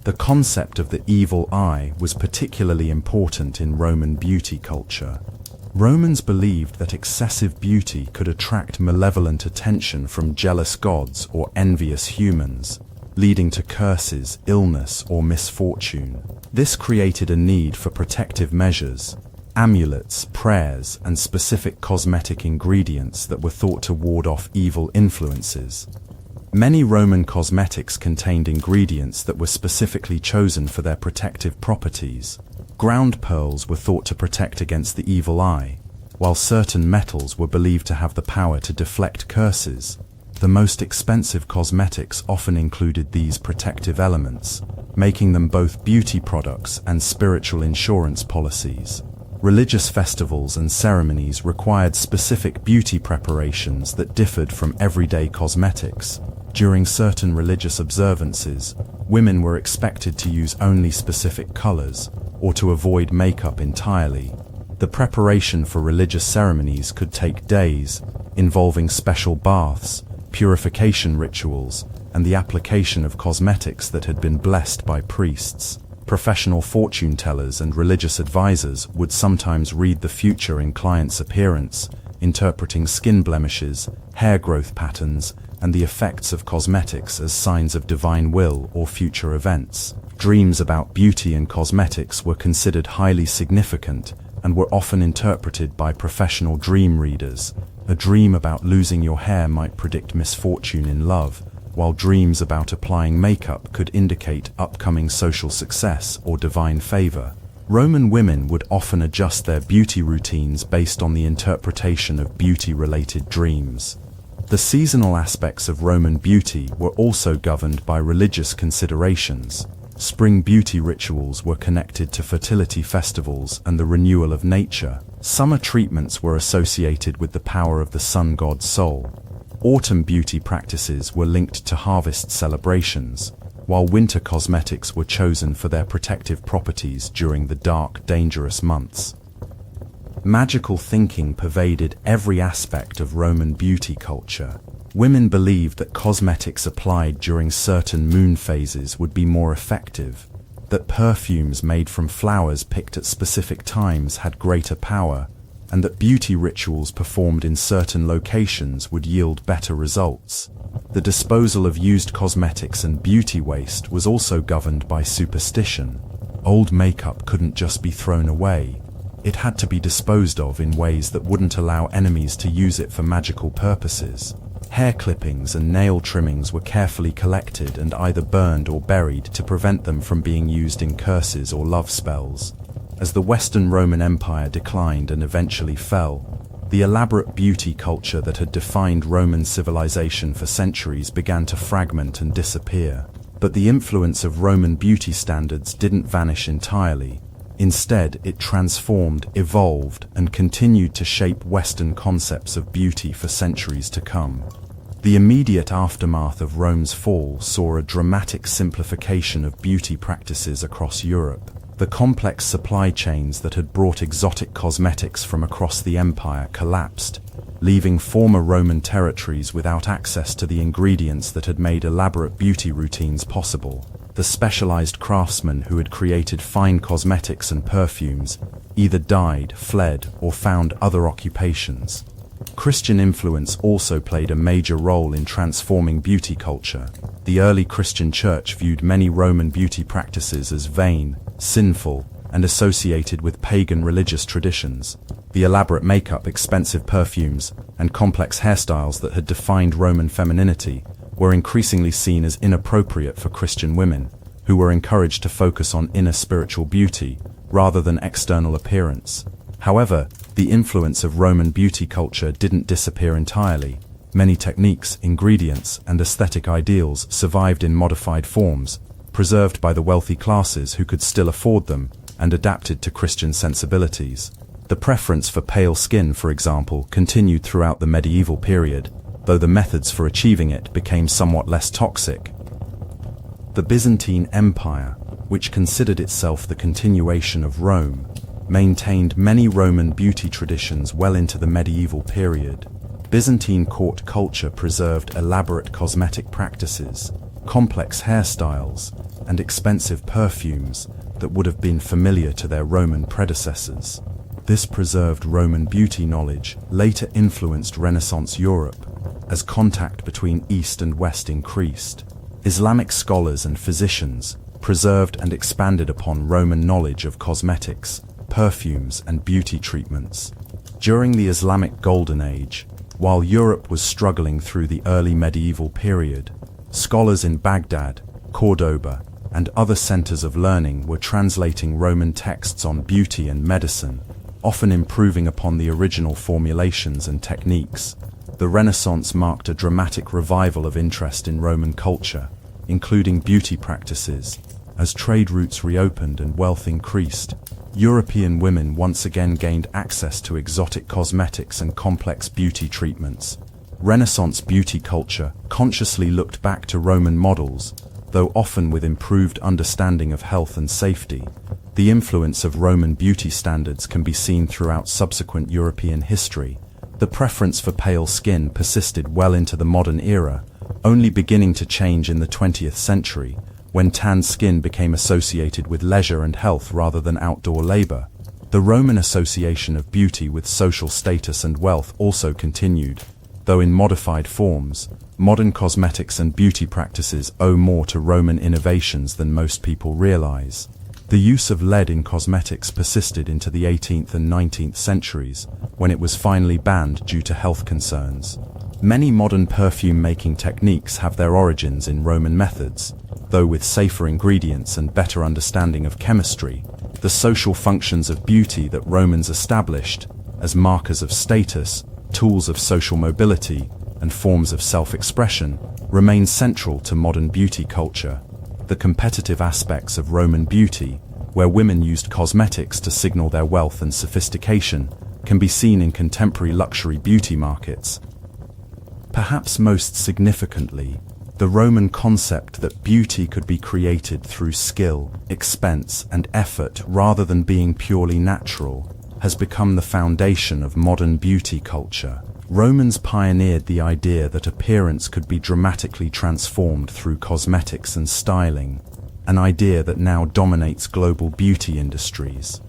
The concept of the evil eye was particularly important in Roman beauty culture. Romans believed that excessive beauty could attract malevolent attention from jealous gods or envious humans, leading to curses, illness, or misfortune. This created a need for protective measures, amulets, prayers, and specific cosmetic ingredients that were thought to ward off evil influences. Many Roman cosmetics contained ingredients that were specifically chosen for their protective properties. Ground pearls were thought to protect against the evil eye, while certain metals were believed to have the power to deflect curses. The most expensive cosmetics often included these protective elements, making them both beauty products and spiritual insurance policies. Religious festivals and ceremonies required specific beauty preparations that differed from everyday cosmetics. During certain religious observances, women were expected to use only specific colors, or to avoid makeup entirely. The preparation for religious ceremonies could take days, involving special baths, purification rituals, and the application of cosmetics that had been blessed by priests. Professional fortune tellers and religious advisors would sometimes read the future in clients' appearance, interpreting skin blemishes, hair growth patterns, and the effects of cosmetics as signs of divine will or future events. Dreams about beauty and cosmetics were considered highly significant and were often interpreted by professional dream readers. A dream about losing your hair might predict misfortune in love, while dreams about applying makeup could indicate upcoming social success or divine favor. Roman women would often adjust their beauty routines based on the interpretation of beauty-related dreams. The seasonal aspects of Roman beauty were also governed by religious considerations. Spring beauty rituals were connected to fertility festivals and the renewal of nature. Summer treatments were associated with the power of the sun god Sol. Autumn beauty practices were linked to harvest celebrations, while winter cosmetics were chosen for their protective properties during the dark, dangerous months. Magical thinking pervaded every aspect of Roman beauty culture. Women believed that cosmetics applied during certain moon phases would be more effective, that perfumes made from flowers picked at specific times had greater power, and that beauty rituals performed in certain locations would yield better results. The disposal of used cosmetics and beauty waste was also governed by superstition. Old makeup couldn't just be thrown away. It had to be disposed of in ways that wouldn't allow enemies to use it for magical purposes. Hair clippings and nail trimmings were carefully collected and either burned or buried to prevent them from being used in curses or love spells. As the Western Roman Empire declined and eventually fell, the elaborate beauty culture that had defined Roman civilization for centuries began to fragment and disappear. But the influence of Roman beauty standards didn't vanish entirely. Instead, it transformed, evolved, and continued to shape Western concepts of beauty for centuries to come. The immediate aftermath of Rome's fall saw a dramatic simplification of beauty practices across Europe. The complex supply chains that had brought exotic cosmetics from across the empire collapsed, leaving former Roman territories without access to the ingredients that had made elaborate beauty routines possible. The specialized craftsmen who had created fine cosmetics and perfumes either died, fled, or found other occupations. Christian influence also played a major role in transforming beauty culture. The early Christian church viewed many Roman beauty practices as vain, sinful, and associated with pagan religious traditions. The elaborate makeup, expensive perfumes, and complex hairstyles that had defined Roman femininity were increasingly seen as inappropriate for Christian women, who were encouraged to focus on inner spiritual beauty rather than external appearance. However, the influence of Roman beauty culture didn't disappear entirely. Many techniques, ingredients, and aesthetic ideals survived in modified forms, preserved by the wealthy classes who could still afford them, and adapted to Christian sensibilities. The preference for pale skin, for example, continued throughout the medieval period, though the methods for achieving it became somewhat less toxic. The Byzantine Empire, which considered itself the continuation of Rome, maintained many Roman beauty traditions well into the medieval period. Byzantine court culture preserved elaborate cosmetic practices, complex hairstyles, and expensive perfumes that would have been familiar to their Roman predecessors. This preserved Roman beauty knowledge later influenced Renaissance Europe, as contact between East and West increased. Islamic scholars and physicians preserved and expanded upon Roman knowledge of cosmetics, perfumes, and beauty treatments. During the Islamic Golden Age, while Europe was struggling through the early medieval period, scholars in Baghdad, Cordoba, and other centers of learning were translating Roman texts on beauty and medicine, often improving upon the original formulations and techniques. The Renaissance marked a dramatic revival of interest in Roman culture, including beauty practices. As trade routes reopened and wealth increased, European women once again gained access to exotic cosmetics and complex beauty treatments. Renaissance beauty culture consciously looked back to Roman models, though often with improved understanding of health and safety. The influence of Roman beauty standards can be seen throughout subsequent European history. The preference for pale skin persisted well into the modern era, only beginning to change in the 20th century, when tanned skin became associated with leisure and health rather than outdoor labor. The Roman association of beauty with social status and wealth also continued, though in modified forms. Modern cosmetics and beauty practices owe more to Roman innovations than most people realize. The use of lead in cosmetics persisted into the 18th and 19th centuries, when it was finally banned due to health concerns. Many modern perfume-making techniques have their origins in Roman methods, though with safer ingredients and better understanding of chemistry. The social functions of beauty that Romans established, as markers of status, tools of social mobility, and forms of self-expression, remain central to modern beauty culture. The competitive aspects of Roman beauty, where women used cosmetics to signal their wealth and sophistication, can be seen in contemporary luxury beauty markets. Perhaps most significantly, the Roman concept that beauty could be created through skill, expense, and effort rather than being purely natural has become the foundation of modern beauty culture. Romans pioneered the idea that appearance could be dramatically transformed through cosmetics and styling, an idea that now dominates global beauty industries.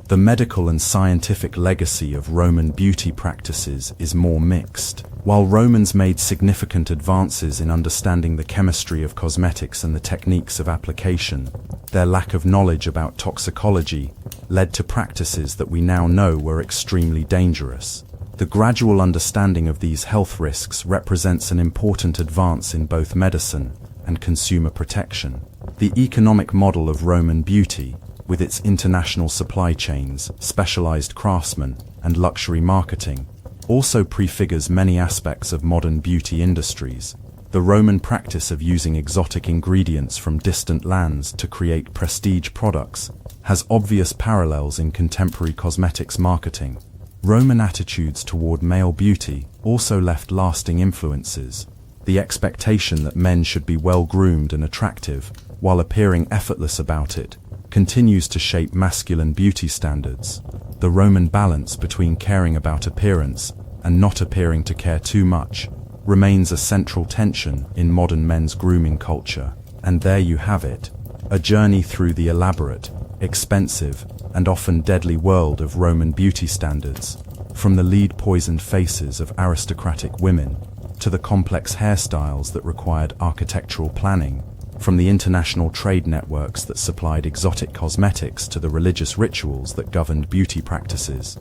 The medical and scientific legacy of Roman beauty practices is more mixed. While Romans made significant advances in understanding the chemistry of cosmetics and the techniques of application, their lack of knowledge about toxicology led to practices that we now know were extremely dangerous. The gradual understanding of these health risks represents an important advance in both medicine and consumer protection. The economic model of Roman beauty, with its international supply chains, specialized craftsmen, and luxury marketing, also prefigures many aspects of modern beauty industries. The Roman practice of using exotic ingredients from distant lands to create prestige products has obvious parallels in contemporary cosmetics marketing. Roman attitudes toward male beauty also left lasting influences. The expectation that men should be well-groomed and attractive, while appearing effortless about it, continues to shape masculine beauty standards. The Roman balance between caring about appearance and not appearing to care too much remains a central tension in modern men's grooming culture. And there you have it, a journey through the elaborate, expensive, and often deadly world of Roman beauty standards, from the lead-poisoned faces of aristocratic women to the complex hairstyles that required architectural planning, from the international trade networks that supplied exotic cosmetics to the religious rituals that governed beauty practices.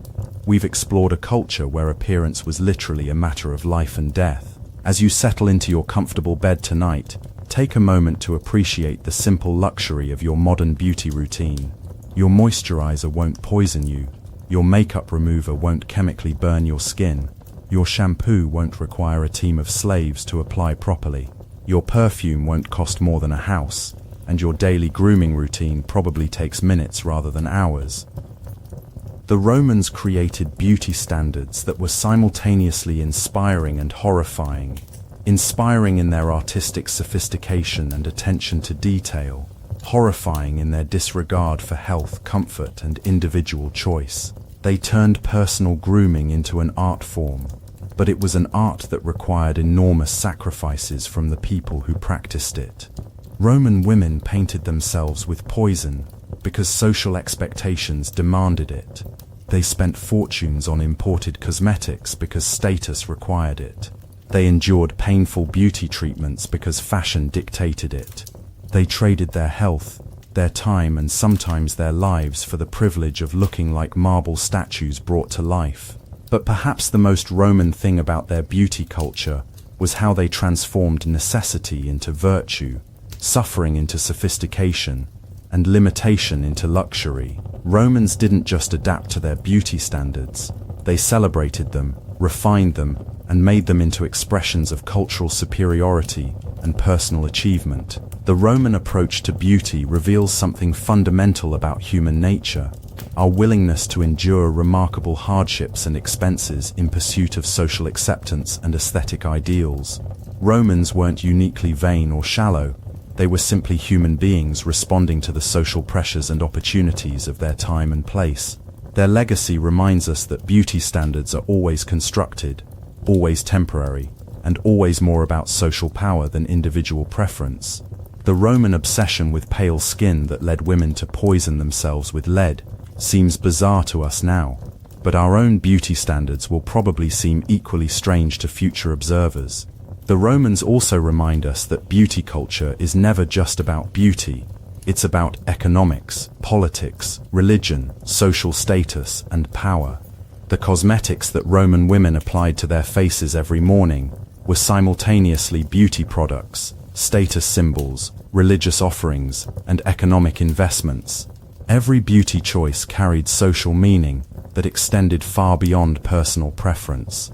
We've explored a culture where appearance was literally a matter of life and death. As you settle into your comfortable bed tonight, take a moment to appreciate the simple luxury of your modern beauty routine. Your moisturizer won't poison you, your makeup remover won't chemically burn your skin, your shampoo won't require a team of slaves to apply properly, your perfume won't cost more than a house, and your daily grooming routine probably takes minutes rather than hours. The Romans created beauty standards that were simultaneously inspiring and horrifying, inspiring in their artistic sophistication and attention to detail, horrifying in their disregard for health, comfort, and individual choice. They turned personal grooming into an art form, but it was an art that required enormous sacrifices from the people who practiced it. Roman women painted themselves with poison because social expectations demanded it. They spent fortunes on imported cosmetics because status required it. They endured painful beauty treatments because fashion dictated it. They traded their health, their time, and sometimes their lives for the privilege of looking like marble statues brought to life. But perhaps the most Roman thing about their beauty culture was how they transformed necessity into virtue, suffering into sophistication, and limitation into luxury. Romans didn't just adapt to their beauty standards, they celebrated them, refined them, and made them into expressions of cultural superiority and personal achievement. The Roman approach to beauty reveals something fundamental about human nature, our willingness to endure remarkable hardships and expenses in pursuit of social acceptance and aesthetic ideals. Romans weren't uniquely vain or shallow, they were simply human beings responding to the social pressures and opportunities of their time and place. Their legacy reminds us that beauty standards are always constructed, always temporary, and always more about social power than individual preference. The Roman obsession with pale skin that led women to poison themselves with lead seems bizarre to us now, but our own beauty standards will probably seem equally strange to future observers. The Romans also remind us that beauty culture is never just about beauty. It's about economics, politics, religion, social status, and power. The cosmetics that Roman women applied to their faces every morning were simultaneously beauty products, status symbols, religious offerings, and economic investments. Every beauty choice carried social meaning that extended far beyond personal preference.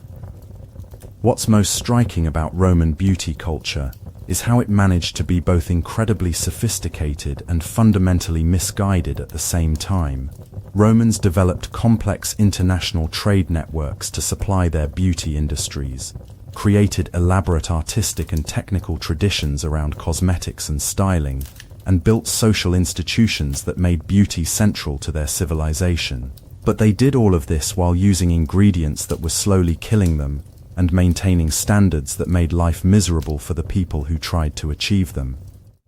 What's most striking about Roman beauty culture is how it managed to be both incredibly sophisticated and fundamentally misguided at the same time. Romans developed complex international trade networks to supply their beauty industries, created elaborate artistic and technical traditions around cosmetics and styling, and built social institutions that made beauty central to their civilization. But they did all of this while using ingredients that were slowly killing them and maintaining standards that made life miserable for the people who tried to achieve them.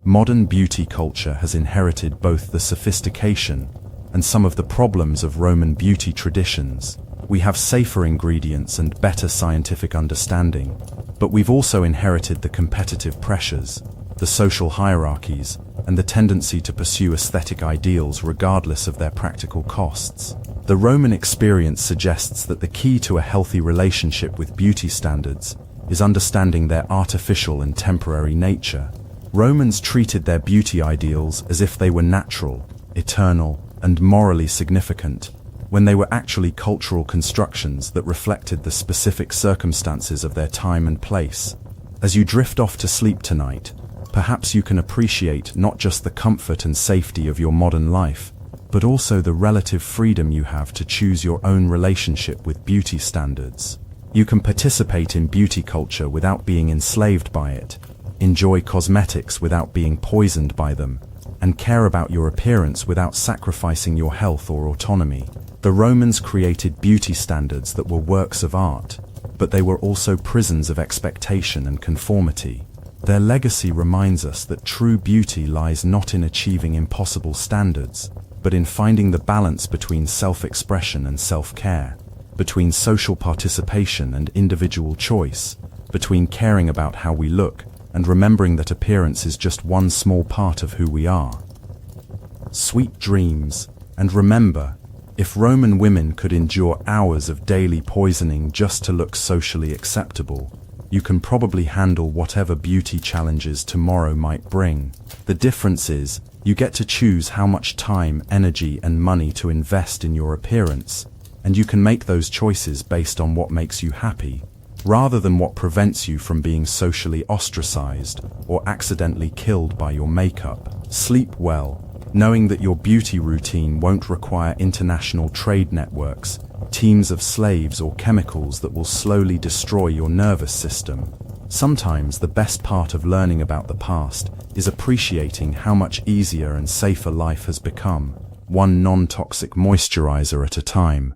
Modern beauty culture has inherited both the sophistication and some of the problems of Roman beauty traditions. We have safer ingredients and better scientific understanding, but we've also inherited the competitive pressures, the social hierarchies, and the tendency to pursue aesthetic ideals regardless of their practical costs. The Roman experience suggests that the key to a healthy relationship with beauty standards is understanding their artificial and temporary nature. Romans treated their beauty ideals as if they were natural, eternal, and morally significant, when they were actually cultural constructions that reflected the specific circumstances of their time and place. As you drift off to sleep tonight, perhaps you can appreciate not just the comfort and safety of your modern life, but also the relative freedom you have to choose your own relationship with beauty standards. You can participate in beauty culture without being enslaved by it, enjoy cosmetics without being poisoned by them, and care about your appearance without sacrificing your health or autonomy. The Romans created beauty standards that were works of art, but they were also prisons of expectation and conformity. Their legacy reminds us that true beauty lies not in achieving impossible standards, but in finding the balance between self-expression and self-care, between social participation and individual choice, between caring about how we look and remembering that appearance is just one small part of who we are. Sweet dreams, and remember, if Roman women could endure hours of daily poisoning just to look socially acceptable, you can probably handle whatever beauty challenges tomorrow might bring. The difference is, you get to choose how much time, energy, and money to invest in your appearance, and you can make those choices based on what makes you happy, rather than what prevents you from being socially ostracized or accidentally killed by your makeup. Sleep well, knowing that your beauty routine won't require international trade networks, teams of slaves, or chemicals that will slowly destroy your nervous system. Sometimes the best part of learning about the past is appreciating how much easier and safer life has become, one non-toxic moisturizer at a time.